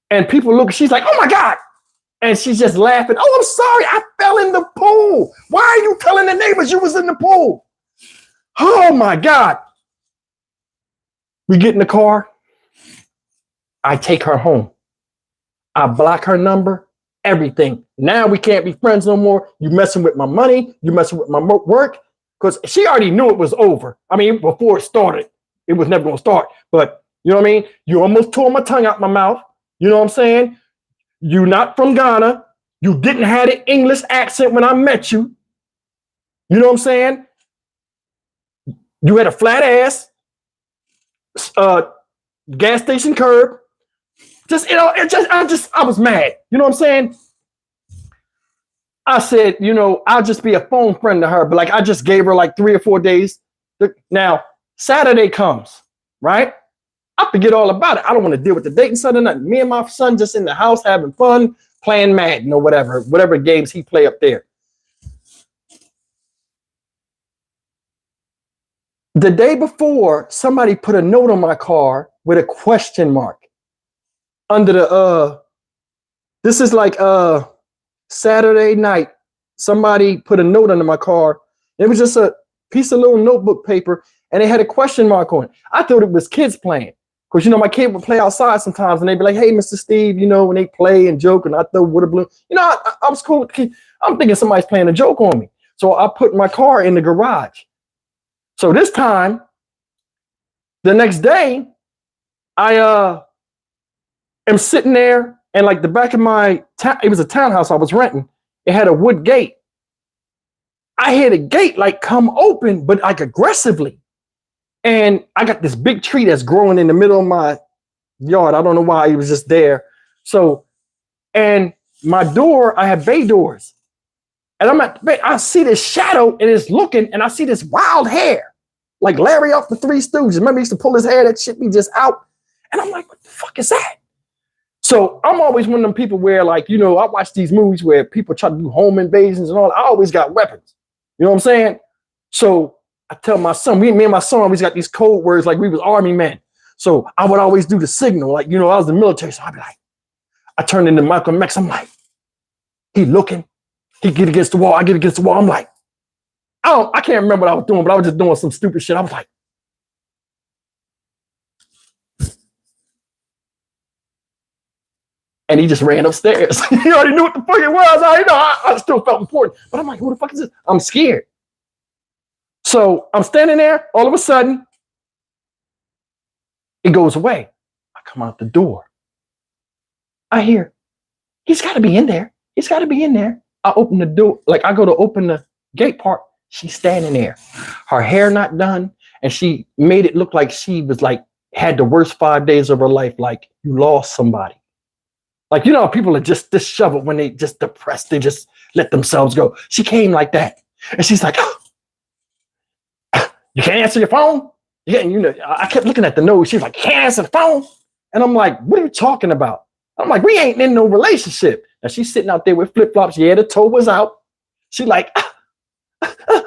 Speaker 1: And people look, she's like, oh my God. And she's just laughing. Oh, I'm sorry. I fell in the pool. Why are you telling the neighbors you was in the pool? Oh my God. We get in the car. I take her home. I block her number, everything. Now we can't be friends no more. You messing with my money. You messing with my work. Because she already knew it was over. I mean, before it started, it was never going to start. But you know what I mean? You almost tore my tongue out my mouth. You know what I'm saying? You not from Ghana. You didn't have an English accent when I met you. You know what I'm saying? You had a flat ass, gas station curb. Just, you know, I was mad. You know what I'm saying? I said, you know, I'll just be a phone friend to her. But like, I just gave her like 3 or 4 days. Now, Saturday comes, right? I forget all about it. I don't want to deal with the dating son or nothing. Me and my son just in the house having fun, playing Madden or whatever games he play up there. The day before, somebody put a note on my car with a question mark under the this is like Saturday night. Somebody put a note under my car. It was just a piece of little notebook paper, and it had a question mark on it. I thought it was kids playing. Because, you know, my kid would play outside sometimes, and they'd be like, hey, Mr. Steve, you know, when they play and joke, and I throw water balloon. You know, I was cool with the kid. I'm thinking somebody's playing a joke on me. So I put my car in the garage. So this time, the next day, I am sitting there, and like the back of my town, it was a townhouse I was renting. It had a wood gate. I hear the gate like come open, but like aggressively. And I got this big tree that's growing in the middle of my yard. I don't know why, it was just there. So, and my door, I have bay doors. And I'm at the bay, I see this shadow and it's looking, and I see this wild hair, like Larry off the Three Stooges. Remember, he used to pull his hair, that shit be just out. And I'm like, what the fuck is that? So I'm always one of them people where, like, you know, I watch these movies where people try to do home invasions and all. I always got weapons. You know what I'm saying? So I tell my son, me and my son always got these code words like we was army men. So I would always do the signal, like, you know, I was in the military. So I'd be like, I turned into Michael X. I'm like, he looking, he get against the wall, I get against the wall. I'm like, I can't remember what I was doing, but I was just doing some stupid shit. I was like, and he just ran upstairs. He already knew what the fuck it was. I still felt important, but I'm like, who the fuck is this? I'm scared. So I'm standing there, all of a sudden, it goes away. I come out the door. I hear, he's got to be in there. He's got to be in there. I open the door, like I go to open the gate part. She's standing there. Her hair not done. And she made it look like she was like, had the worst 5 days of her life. Like you lost somebody. Like, you know, people are just disheveled when they just depressed. They just let themselves go. She came like that. And she's like, oh, you can't answer your phone? Yeah, you know, I kept looking at the nose. She's like, can't answer the phone? And I'm like, what are you talking about? I'm like, we ain't in no relationship. And she's sitting out there with flip-flops. Yeah, the toe was out. She like,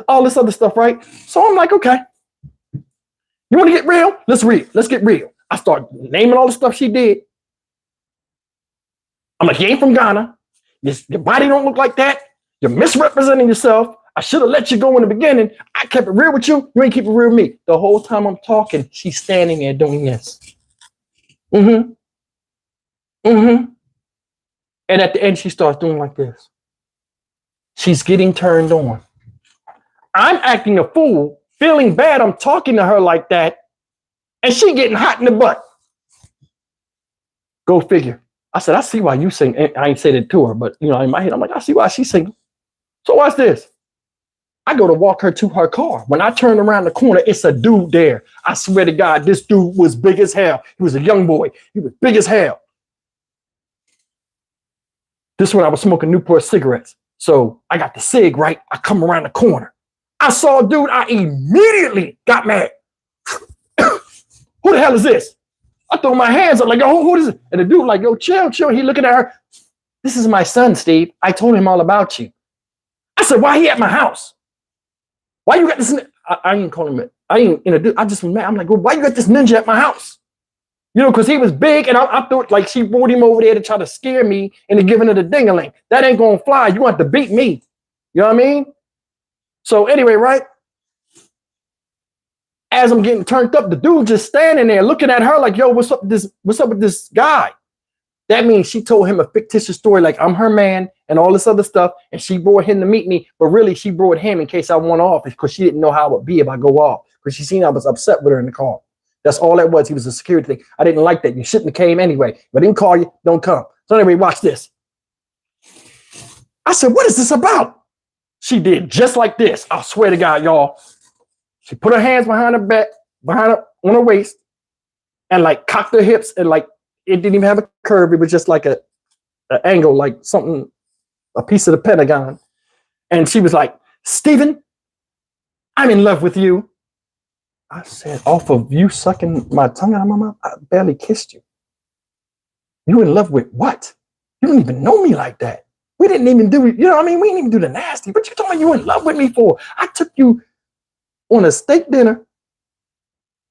Speaker 1: all this other stuff, right? So I'm like, okay. You want to get real? Let's real. Let's get real. I start naming all the stuff she did. I'm like, you ain't from Ghana. Your body don't look like that. You're misrepresenting yourself. I should have let you go in the beginning. I kept it real with you. You ain't keep it real with me. The whole time I'm talking, she's standing there doing this. Mm-hmm. Mm-hmm. And at the end, she starts doing like this. She's getting turned on. I'm acting a fool, feeling bad. I'm talking to her like that. And she getting hot in the butt. Go figure. I said, I see why you sing. I ain't said it to her, but you know, in my head, I'm like, I see why she's singing. So watch this. I go to walk her to her car. When I turn around the corner, it's a dude there. I swear to God, this dude was big as hell. He was a young boy. He was big as hell. This one I was smoking Newport cigarettes. So I got the cig, right? I come around the corner. I saw a dude. I immediately got mad. Who the hell is this? I throw my hands up like, yo, who is it? And the dude like, yo, chill. He looking at her. This is my son, Steve. I told him all about you. I said, why he at my house? Why you got this? I ain't calling him. I ain't, you know, I just was mad. I'm like, well, why you got this ninja at my house? You know, because he was big and I thought like she brought him over there to try to scare me into giving her the ding-a-ling. That ain't going to fly. You want to beat me. You know what I mean? So anyway, right? As I'm getting turned up, the dude just standing there looking at her like, yo, what's up with this guy? That means she told him a fictitious story like I'm her man and all this other stuff. And she brought him to meet me. But really, she brought him in case I went off because she didn't know how it would be if I go off. Because she seen I was upset with her in the car. That's all that was. He was a security thing. I didn't like that. You shouldn't have came anyway. If I didn't call you, don't come. So anyway, watch this. I said, what is this about? She did just like this. I swear to God, y'all. She put her hands behind her back, on her waist, and like cocked her hips, and like it didn't even have a curve. It was just like an angle, like something, a piece of the Pentagon. And she was like, Stephen, I'm in love with you. I said, off of you sucking my tongue out of my mouth, I barely kissed you. You in love with what? You don't even know me like that. We didn't even do, you know what I mean? We didn't even do the nasty. What you told me you in love with me for? I took you on a steak dinner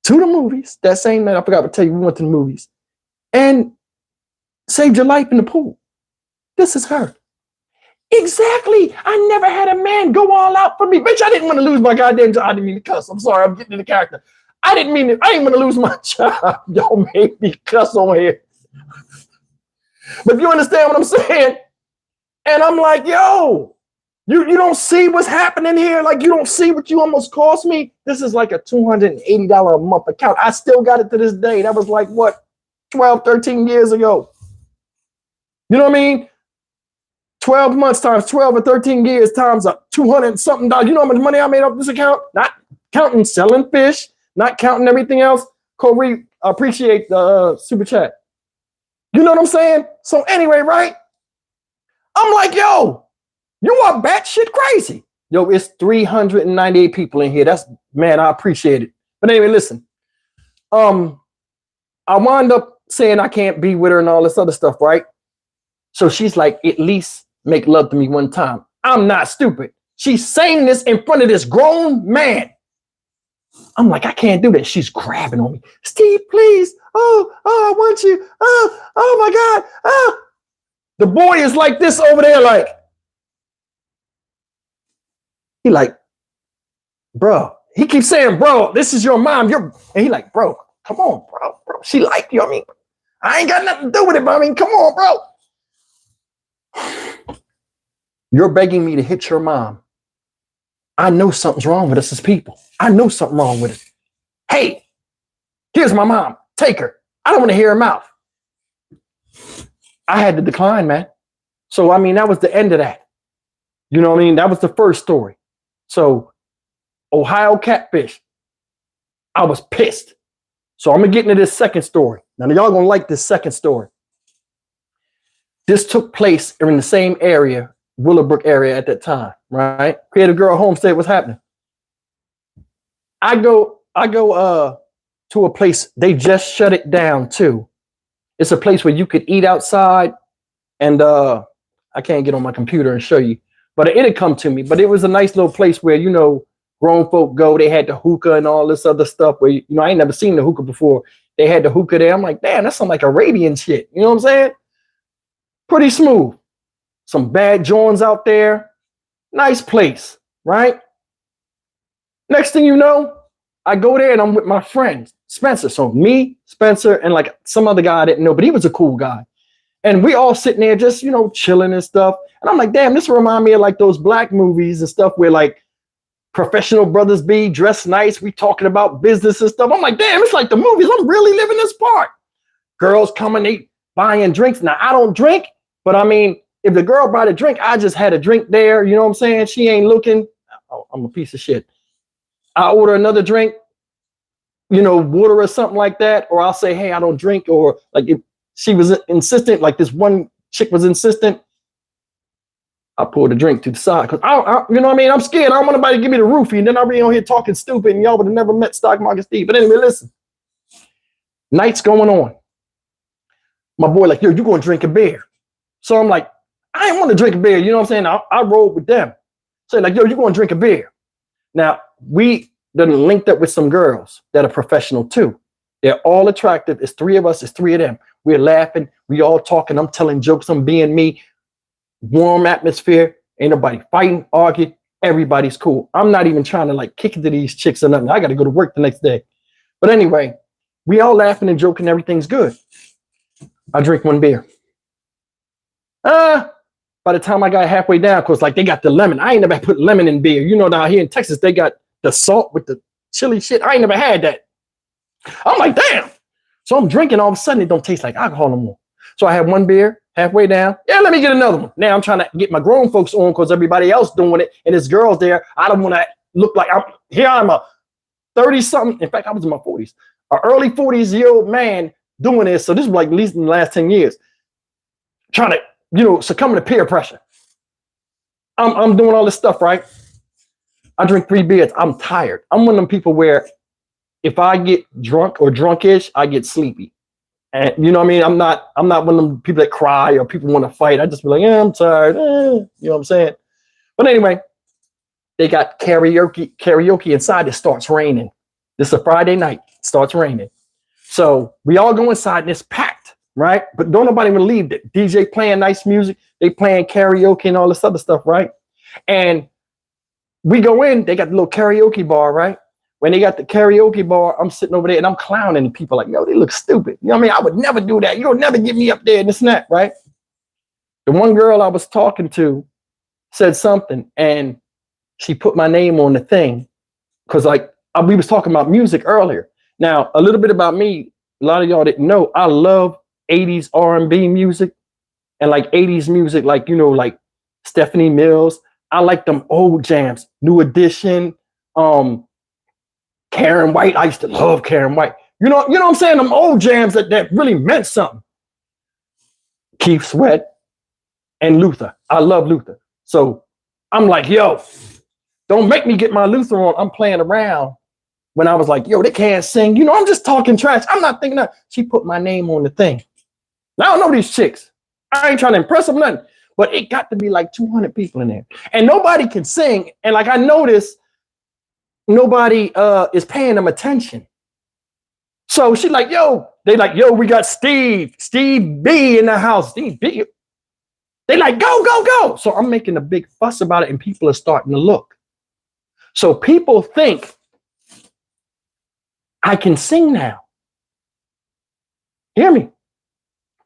Speaker 1: to the movies. That same night, I forgot to tell you, we went to the movies and saved your life in the pool. This is her. Exactly. I never had a man go all out for me. Bitch, I didn't want to lose my goddamn job. I didn't mean to cuss. I'm sorry. I'm getting in the character. I didn't want to lose my job. Y'all made me cuss on here. But you understand what I'm saying? And I'm like, yo, you don't see what's happening here? Like, you don't see what you almost cost me? This is like a $280 a month account. I still got it to this day. That was like, what, 12, 13 years ago. You know what I mean? 12 months times 12 or 13 years times $200 something. You know how much money I made off this account? Not counting selling fish, not counting everything else. Corey, I appreciate the super chat. You know what I'm saying? So anyway, right? I'm like, yo, you are batshit crazy. Yo, it's 398 people in here. That's, man, I appreciate it. But anyway, listen. I wound up saying I can't be with her and all this other stuff, right? So she's like, at least make love to me one time. I'm not stupid. She's saying this in front of this grown man. I'm like, I can't do that. She's grabbing on me. Steve, please. Oh, I want you. Oh my God. Oh. The boy is like this over there, like, he like, bro. He keeps saying, bro, this is your mom. And he like, bro, come on, bro. She like you. I mean, I ain't got nothing to do with it, but I mean, come on, bro. You're begging me to hit your mom. I know something's wrong with us as people. I know something wrong with it. Hey, here's my mom. Take her. I don't want to hear her mouth. I had to decline, man. So, I mean, that was the end of that. You know what I mean? That was the first story. So, Ohio Catfish. I was pissed. So, I'm going to get into this second story. Now, y'all going to like this second story. This took place in the same area, Willowbrook area at that time, right? Creative Girl Homestead was happening. I go to a place, they just shut it down too. It's a place where you could eat outside, and I can't get on my computer and show you, but it'd come to me. But it was a nice little place where, you know, grown folk go. They had the hookah and all this other stuff where, I ain't never seen the hookah before. They had the hookah there. I'm like, damn, that sounds like Arabian shit. You know what I'm saying? Pretty smooth. Some bad joints out there. Nice place, right? Next thing you know, I go there and I'm with my friend, Spencer. So me, Spencer, and like some other guy I didn't know, but he was a cool guy. And we all sitting there just, chilling and stuff. And I'm like, damn, this remind me of like those black movies and stuff where like professional brothers be dressed nice. We talking about business and stuff. I'm like, damn, it's like the movies. I'm really living this part. Girls coming, they buying drinks. Now, I don't drink, but I mean, if the girl brought a drink, I just had a drink there. You know what I'm saying? She ain't looking. Oh, I'm a piece of shit. I order another drink, water or something like that. Or I'll say, hey, I don't drink. Or like if she was insistent, like this one chick was insistent, I poured a drink to the side because you know what I mean? I'm scared. I don't want nobody to give me the roofie. And then I'll be on here talking stupid and y'all would have never met Stock Market Steve. But anyway, listen. Night's going on. My boy like, yo, you going to drink a beer. So I'm like, I ain't want to drink a beer. You know what I'm saying? I rolled with them. So like, yo, you going to drink a beer. Now, we done linked up with some girls that are professional too. They're all attractive. It's three of us. It's three of them. We're laughing. We all talking. I'm telling jokes. I'm being me. Warm atmosphere. Ain't nobody fighting, arguing. Everybody's cool. I'm not even trying to like kick into these chicks or nothing. I got to go to work the next day. But anyway, we all laughing and joking. Everything's good. I drink one beer. By the time I got halfway down, because like they got the lemon. I ain't never put lemon in beer. Down here in Texas, they got the salt with the chili shit. I ain't never had that. I'm like, damn. So I'm drinking. All of a sudden, it don't taste like alcohol no more. So I have one beer halfway down. Yeah, let me get another one. Now I'm trying to get my grown folks on because everybody else doing it. And there's girls there. I don't want to look like I'm a 30-something. In fact, I was in my 40s. An early 40s-year-old man doing this. So this is like at least in the last 10 years. Trying to, succumb to peer pressure. I'm doing all this stuff, right? I drink 3 beers. I'm tired. I'm one of them people where if I get drunk or drunkish, I get sleepy. And you know what I mean? I'm not one of them people that cry or people want to fight. I just be like, yeah, I'm tired. You know what I'm saying? But anyway, they got karaoke inside. It starts raining. This is a Friday night. It starts raining. So we all go inside and it's packed, right? But don't nobody even leave it. DJ playing nice music. They playing karaoke and all this other stuff, right? And we go in, they got the little karaoke bar, right? When they got the karaoke bar, I'm sitting over there and I'm clowning people like, yo, they look stupid. You know what I mean? I would never do that. You'll never get me up there and this and that, right? The one girl I was talking to said something and she put my name on the thing because we was talking about music earlier. Now, a little bit about me, a lot of y'all didn't know, I love 80s R&B music and like 80s music, like, like Stephanie Mills. I like them old jams, New Edition, Karen White. I used to love Karen White. You know what I'm saying? Them old jams that really meant something. Keith Sweat and Luther. I love Luther. So I'm like, yo, don't make me get my Luther on. I'm playing around when I was like, yo, they can't sing. I'm just talking trash. I'm not thinking that. She put my name on the thing. Now, I don't know these chicks. I ain't trying to impress them nothing. But it got to be like 200 people in there. And nobody can sing. And like I noticed, nobody is paying them attention. So she like, yo, we got Steve B in the house. Steve B. They like, go. So I'm making a big fuss about it and people are starting to look. So people think I can sing now. Hear me?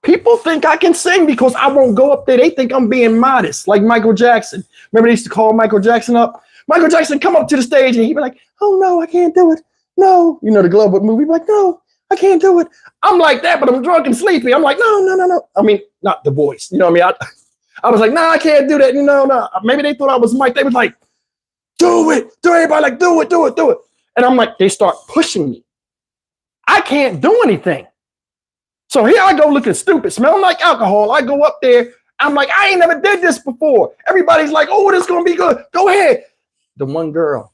Speaker 1: People think I can sing because I won't go up there. They think I'm being modest, like Michael Jackson. Remember they used to call Michael Jackson up? Michael Jackson come up to the stage and he'd be like, oh no, I can't do it. No. The Globe movie, like, no, I can't do it. I'm like that, but I'm drunk and sleepy. I'm like, no. I mean, not the voice. You know what I mean? I was like, I can't do that. No. Maybe they thought I was Mike. They was like, do it. Do everybody like, do it. And I'm like, they start pushing me. I can't do anything. So here I go looking stupid, smelling like alcohol. I go up there. I'm like, I ain't never did this before. Everybody's like, oh, this is going to be good. Go ahead. The one girl,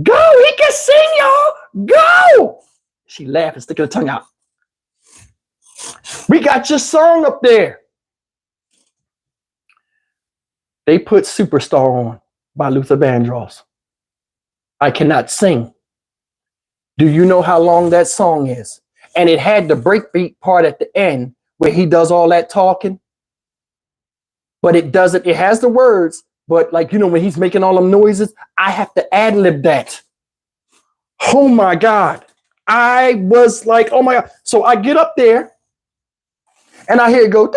Speaker 1: go, he can sing, y'all. Go. She laughed and sticking her tongue out. We got your song up there. They put Superstar on by Luther Vandross. I cannot sing. Do you know how long that song is? And it had the breakbeat part at the end where he does all that talking. But it doesn't, it has the words, but like, you know, when he's making all them noises, I have to ad lib that. Oh my God. I was like, oh my God. So I get up there and I hear it go,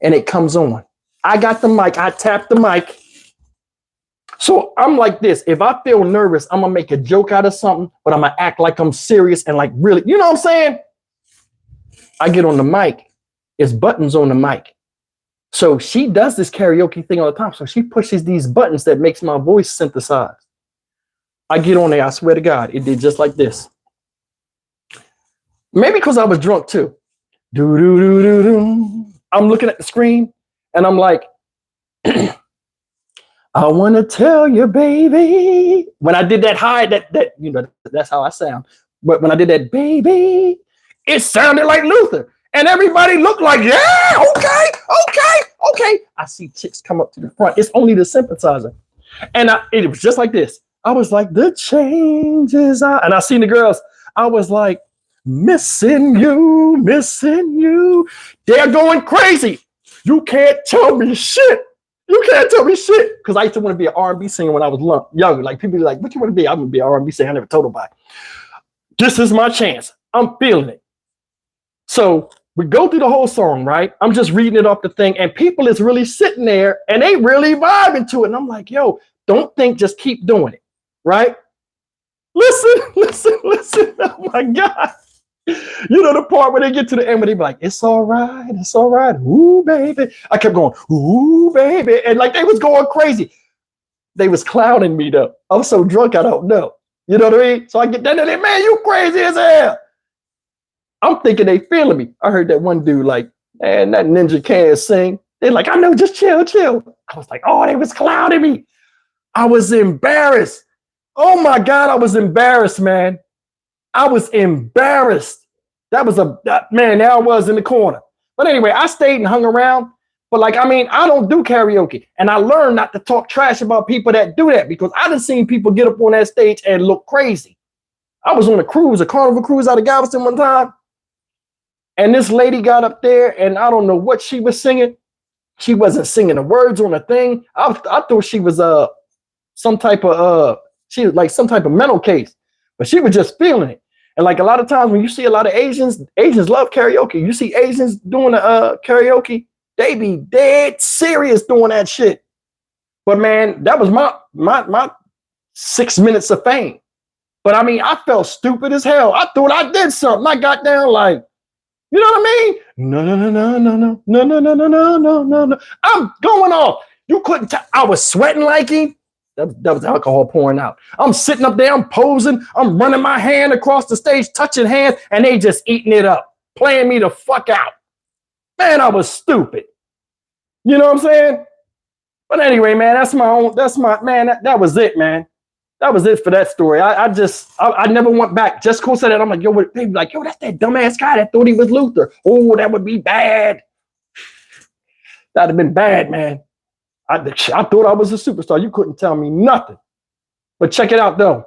Speaker 1: and it comes on. I got the mic. I tap the mic. So I'm like this. If I feel nervous, I'm going to make a joke out of something, but I'm going to act like I'm serious and like really, you know what I'm saying? I get on the mic. It's buttons on the mic. So she does this karaoke thing all the time. So she pushes these buttons that makes my voice synthesized. I get on there. I swear to God, it did just like this. Maybe because I was drunk too. Do, do, do, do, do. I'm looking at the screen and I'm like, I want to tell you, baby. When I did that high, that you know, that's how I sound. But when I did that, baby, it sounded like Luther. And everybody looked like, yeah, okay. I see chicks come up to the front. It's only the synthesizer. And it was just like this. I was like, the changes are. And I seen the girls. I was like, missing you. They're going crazy. You can't tell me shit. Because I used to want to be an R&B singer when I was younger. Like people be like, what you want to be? I'm going to be an R&B singer. I never told nobody. This is my chance. I'm feeling it. So we go through the whole song, right? I'm just reading it off the thing. And people is really sitting there and they really vibing to it. And I'm like, yo, don't think, just keep doing it. Right? Listen. Oh my God. You know the part where they get to the end where they be like, it's all right. Ooh, baby. I kept going, ooh, baby. And like they was going crazy. They was clowning me though. I was so drunk, I don't know. You know what I mean? So I get down there, man, you crazy as hell. I'm thinking they feeling me. I heard that one dude like, man, that ninja can't sing. They're like, I know, just chill. I was like, oh, they was clowning me. I was embarrassed. Oh my God, I was embarrassed, man. I was embarrassed. Man, there I was in the corner. But anyway, I stayed and hung around. But like, I mean, I don't do karaoke. And I learned not to talk trash about people that do that because I done seen people get up on that stage and look crazy. I was on a Carnival cruise out of Galveston one time. And this lady got up there and I don't know what she was singing. She wasn't singing the words on the thing. I thought she was some type of mental case, but she was just feeling it. And like a lot of times when you see a lot of Asians love karaoke. You see Asians doing the karaoke, they be dead serious doing that shit. But man, that was my 6 minutes of fame. But I mean, I felt stupid as hell. I thought I did something. I got down like, you know what I mean? No. I'm going off. You couldn't tell. I was sweating like him. That was alcohol pouring out. I'm sitting up there, I'm posing, I'm running my hand across the stage, touching hands, and they just eating it up, playing me the fuck out. Man, I was stupid. You know what I'm saying? But anyway, man, that was it, man. That was it for that story. I never went back. Just because of that, I'm like, yo, they be like, yo, that's that dumbass guy that thought he was Luther. Oh, that would be bad. That'd have been bad, man. I thought I was a superstar. You couldn't tell me nothing. But check it out, though.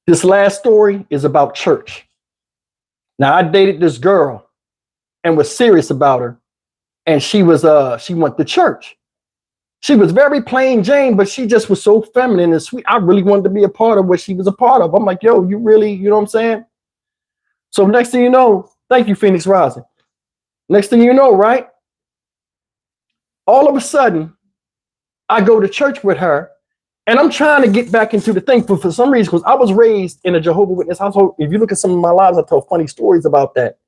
Speaker 1: This last story is about church. Now, I dated this girl and was serious about her. And she went to church. She was very plain Jane, but she just was so feminine and sweet. I really wanted to be a part of what she was a part of. I'm like, yo, you really, you know what I'm saying? So next thing you know, thank you, Phoenix Rising. Next thing you know, right? All of a sudden, I go to church with her and I'm trying to get back into the thing for some reason, because I was raised in a Jehovah's Witness household. If you look at some of my lives, I tell funny stories about that.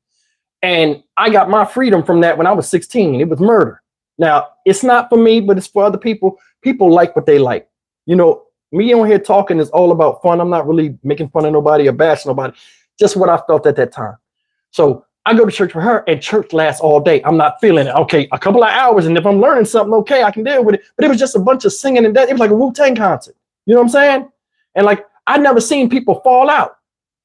Speaker 1: And I got my freedom from that when I was 16. It was murder. Now, it's not for me, but it's for other people. People like what they like. You know, me on here talking is all about fun. I'm not really making fun of nobody or bashing nobody. Just what I felt at that time. So I go to church with her and church lasts all day. I'm not feeling it. Okay, a couple of hours. And if I'm learning something, okay, I can deal with it. But it was just a bunch of singing and that. It was like a Wu-Tang concert. You know what I'm saying? And like, I never seen people fall out.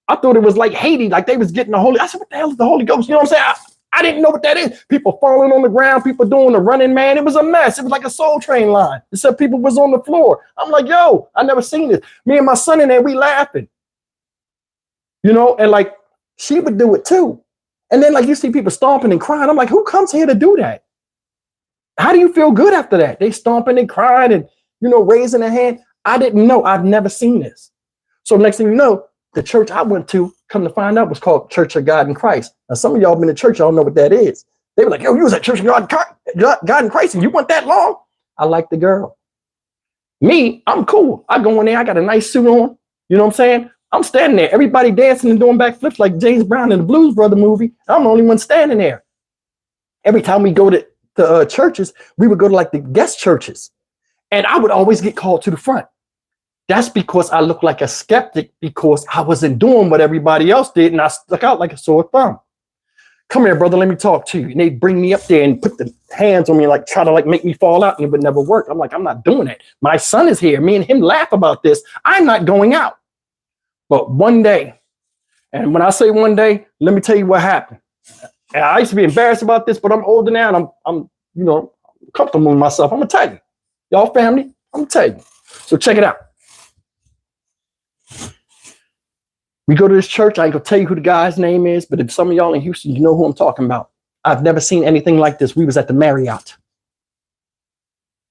Speaker 1: I thought it was like Haiti, like they was getting the Holy. I said, what the hell is the Holy Ghost? You know what I'm saying? I didn't know what that is. People falling on the ground, people doing the running man. It was a mess. It was like a Soul Train line. It said people was on the floor. I'm like, yo, I never seen this. Me and my son in there, we laughing. You know, and like she would do it too. And then like you see people stomping and crying. I'm like, who comes here to do that? How do you feel good after that? They stomping and crying and, you know, raising their hand. I didn't know. I've never seen this. So next thing you know, the church I went to, come to find out, was called Church of God in Christ. Now, some of y'all been to church, y'all know what that is. They were like, yo, you was at Church of God in Christ and you went that long? I like the girl. Me, I'm cool. I go in there, I got a nice suit on. You know what I'm saying? I'm standing there. Everybody dancing and doing backflips like James Brown in the Blues Brother movie. I'm the only one standing there. Every time we go to churches, we would go to like the guest churches. And I would always get called to the front. That's because I look like a skeptic, because I wasn't doing what everybody else did and I stuck out like a sore thumb. Come here, brother, let me talk to you. And they bring me up there and put the hands on me, like try to like make me fall out, and it would never work. I'm like, I'm not doing it. My son is here. Me and him laugh about this. I'm not going out. But one day, and when I say one day, let me tell you what happened. And I used to be embarrassed about this, but I'm older now and I'm you know, comfortable with myself. I'm gonna tell you. Y'all family, I'm gonna tell you. So check it out. We go to this church. I ain't gonna tell you who the guy's name is, but if some of y'all in Houston, you know who I'm talking about. I've never seen anything like this. We was at the Marriott.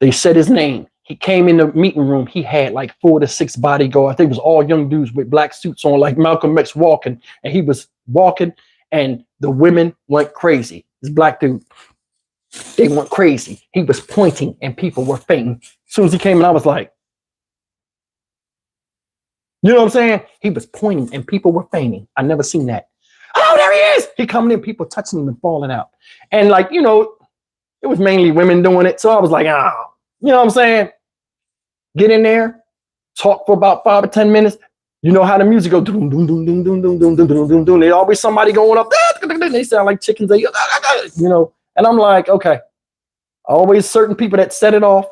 Speaker 1: They said his name. He came in the meeting room. He had like 4 to 6 bodyguards. I think it was all young dudes with black suits on, like Malcolm X walking. And he was walking, and the women went crazy. This black dude, they went crazy. He was pointing, and people were fainting. As soon as he came in, I was like, you know what I'm saying? He was pointing, and people were fainting. I never seen that. Oh, there he is. He coming in, people touching him and falling out. And like, you know, it was mainly women doing it. So I was like, oh, you know what I'm saying? Get in there, talk for about 5 or 10 minutes. You know how the music goes. Doom, doom, doom, doom, doom, doom, doom, doom, doom, doom, doom. There's always somebody going up. They sound like chickens. You know, and I'm like, okay. Always certain people that set it off.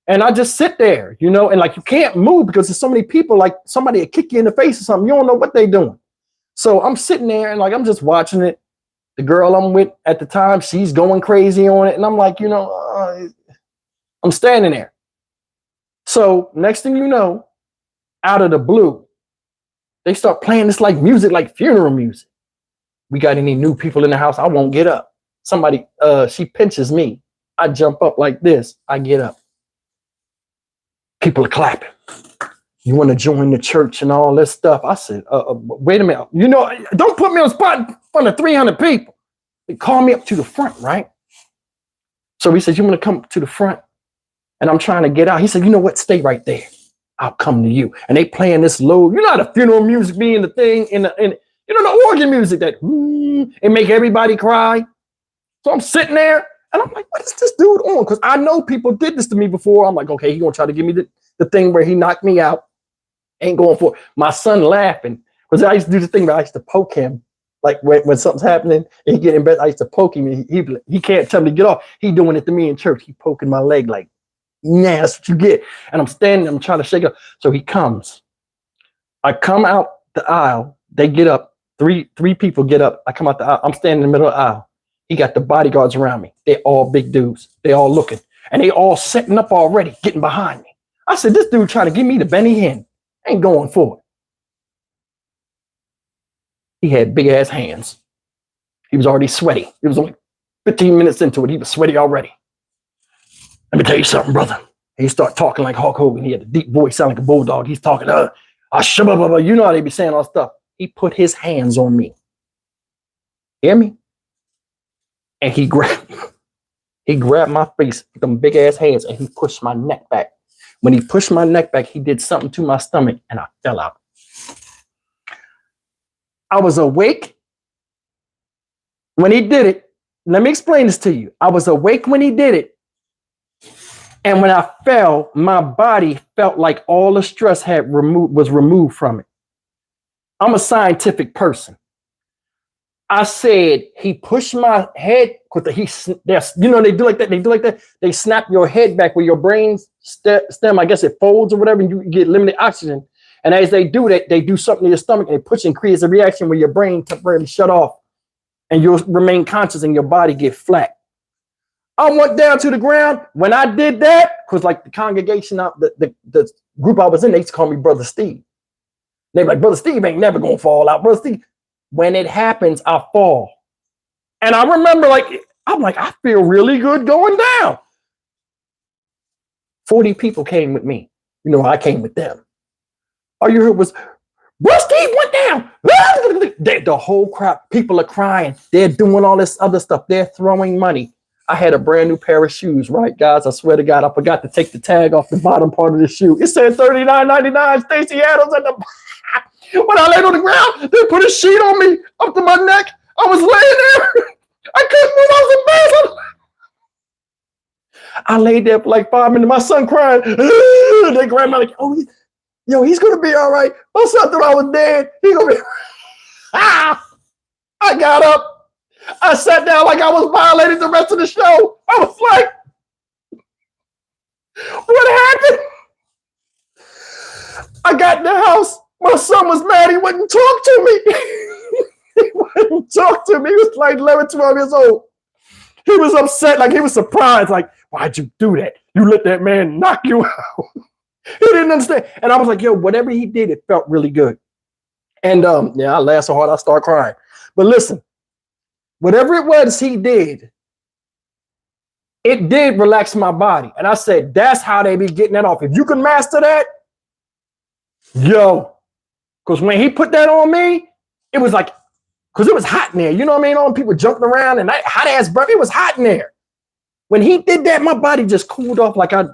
Speaker 1: And I just sit there, you know, and like you can't move because there's so many people, like somebody will kick you in the face or something. You don't know what they're doing. So I'm sitting there and like I'm just watching it. The girl I'm with at the time, she's going crazy on it. And I'm like, you know, I'm standing there. So next thing you know, out of the blue, they start playing this like music, like funeral music. We got any new people in the house? I won't get up. Somebody, she pinches me. I jump up like this. I get up. People are clapping. You want to join the church and all this stuff? I said, wait a minute. You know, don't put me on the spot in front of 300 people. They call me up to the front, right? So he said, you want to come to the front? And I'm trying to get out. He said, you know what? Stay right there. I'll come to you. And they playing this low, you know how the funeral music being the thing in you know, the organ music that it make everybody cry. So I'm sitting there and I'm like, what is this dude on? Because I know people did this to me before. I'm like, okay, he gonna try to give me the thing where he knocked me out. Ain't going for it. My son laughing. Because I used to do the thing where I used to poke him. Like when something's happening and he get in bed, I used to poke him. He can't tell me to get off. He doing it to me in church. He poking my leg like, nah, that's what you get. And I'm standing, I'm trying to shake up. So he comes. I come out the aisle. They get up. Three people get up. I come out the aisle. I'm standing in the middle of the aisle. He got the bodyguards around me. They all big dudes. They all looking. And they all setting up already, getting behind me. I said, this dude trying to give me the Benny Hinn. Ain't going for it. He had big ass hands. He was already sweaty. It was only 15 minutes into it. He was sweaty already. Let me tell you something, brother. He started talking like Hulk Hogan. He had a deep voice, sound like a bulldog. He's talking, you know how they be saying all stuff. He put his hands on me. Hear me? And he grabbed my face with them big ass hands and he pushed my neck back. When he pushed my neck back, he did something to my stomach and I fell out. I was awake when he did it. Let me explain this to you. I was awake when he did it. And when I fell, my body felt like all the stress was removed from it. I'm a scientific person. I said, he pushed my head because you know, they do like that. They snap your head back where your brain stem, I guess it folds or whatever, and you get limited oxygen. And as they do that, they do something to your stomach and it pushes and creates a reaction where your brain temporarily shut off and you'll remain conscious and your body get flat. I went down to the ground. When I did that, because like the congregation, the group I was in, they used to call me Brother Steve. They were like, Brother Steve ain't never gonna fall out. Brother Steve, when it happens, I fall. And I remember I'm like, I feel really good going down. 40 people came with me. You know, I came with them. All you heard was, Brother Steve went down. The whole crowd, people are crying. They're doing all this other stuff. They're throwing money. I had a brand new pair of shoes, right, guys? I swear to God, I forgot to take the tag off the bottom part of the shoe. It said $39.99, Stacey Adams at the. When I laid on the ground, they put a sheet on me up to my neck. I was laying there. I couldn't move. I was embarrassed. I laid there for like 5 minutes. My son crying. They grabbed me like, oh, he's gonna be all right. My son thought I was dead. He's gonna be. I got up. I sat down like I was violating the rest of the show. I was like, what happened? I got in the house. My son was mad. He wouldn't talk to me. He wouldn't talk to me. He was like 11, 12 years old. He was upset. Like he was surprised. Like, why'd you do that? You let that man knock you out. He didn't understand. And I was like, yo, whatever he did, it felt really good. And I laughed so hard I started crying. But listen, whatever it was he did, it did relax my body. And I said, that's how they be getting that off. If you can master that, yo, because when he put that on me, it was like, because it was hot in there. You know what I mean? All people jumping around and hot ass breath. It was hot in there. When he did that, my body just cooled off like I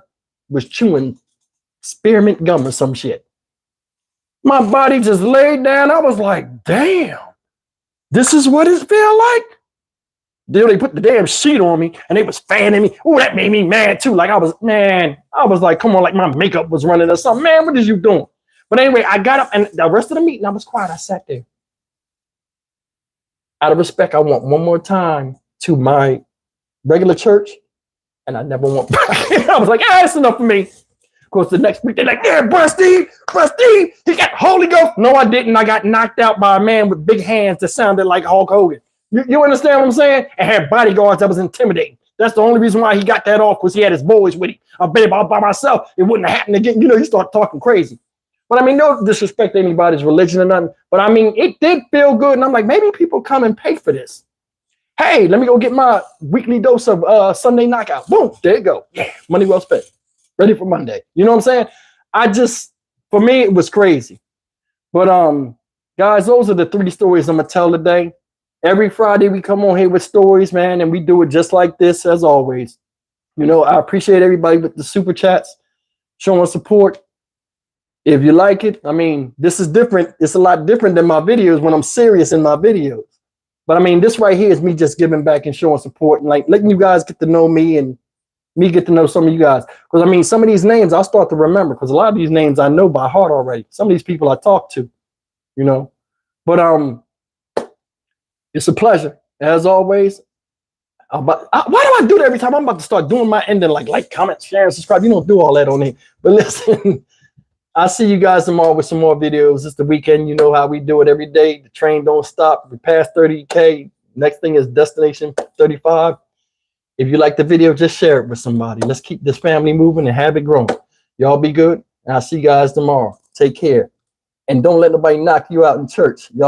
Speaker 1: was chewing spearmint gum or some shit. My body just laid down. I was like, damn, this is what it feel like? Then they put the damn sheet on me and they was fanning me. Oh, that made me mad too. Like I was like, come on, like my makeup was running or something. Man, what is you doing? But anyway, I got up and the rest of the meeting, I was quiet. I sat there. Out of respect, I went one more time to my regular church and I never went back. I was like, that's enough for me. Of course, the next week, they're like, yeah, Brother Steve, he got Holy Ghost. No, I didn't. I got knocked out by a man with big hands that sounded like Hulk Hogan. You understand what I'm saying? And had bodyguards that was intimidating. That's the only reason why he got that off, because he had his boys with him. I bet if I was by myself, it wouldn't have happened again. You know, you start talking crazy. But I mean, no disrespect to anybody's religion or nothing. But I mean, it did feel good. And I'm like, maybe people come and pay for this. Hey, let me go get my weekly dose of Sunday knockout. Boom, there you go. Yeah, money well spent. Ready for Monday. You know what I'm saying? For me, it was crazy. But guys, those are the 3 stories I'm gonna tell today. Every Friday we come on here with stories, man, and we do it just like this as always. You know, I appreciate everybody with the super chats, showing support. If you like it, I mean, this is different. It's a lot different than my videos when I'm serious in my videos. But I mean, this right here is me just giving back and showing support and like letting you guys get to know me and me get to know some of you guys. Because I mean, some of these names I'll start to remember, because a lot of these names I know by heart already. Some of these people I talk to, you know. But it's a pleasure as always. Why do I do that every time? I'm about to start doing my ending, like, comment, share, and subscribe. You don't do all that on here. But listen, I'll see you guys tomorrow with some more videos. It's the weekend. You know how we do it every day. The train don't stop. We passed 30K. Next thing is destination 35. If you like the video, just share it with somebody. Let's keep this family moving and have it growing. Y'all be good. And I'll see you guys tomorrow. Take care. And don't let nobody knock you out in church. Y'all.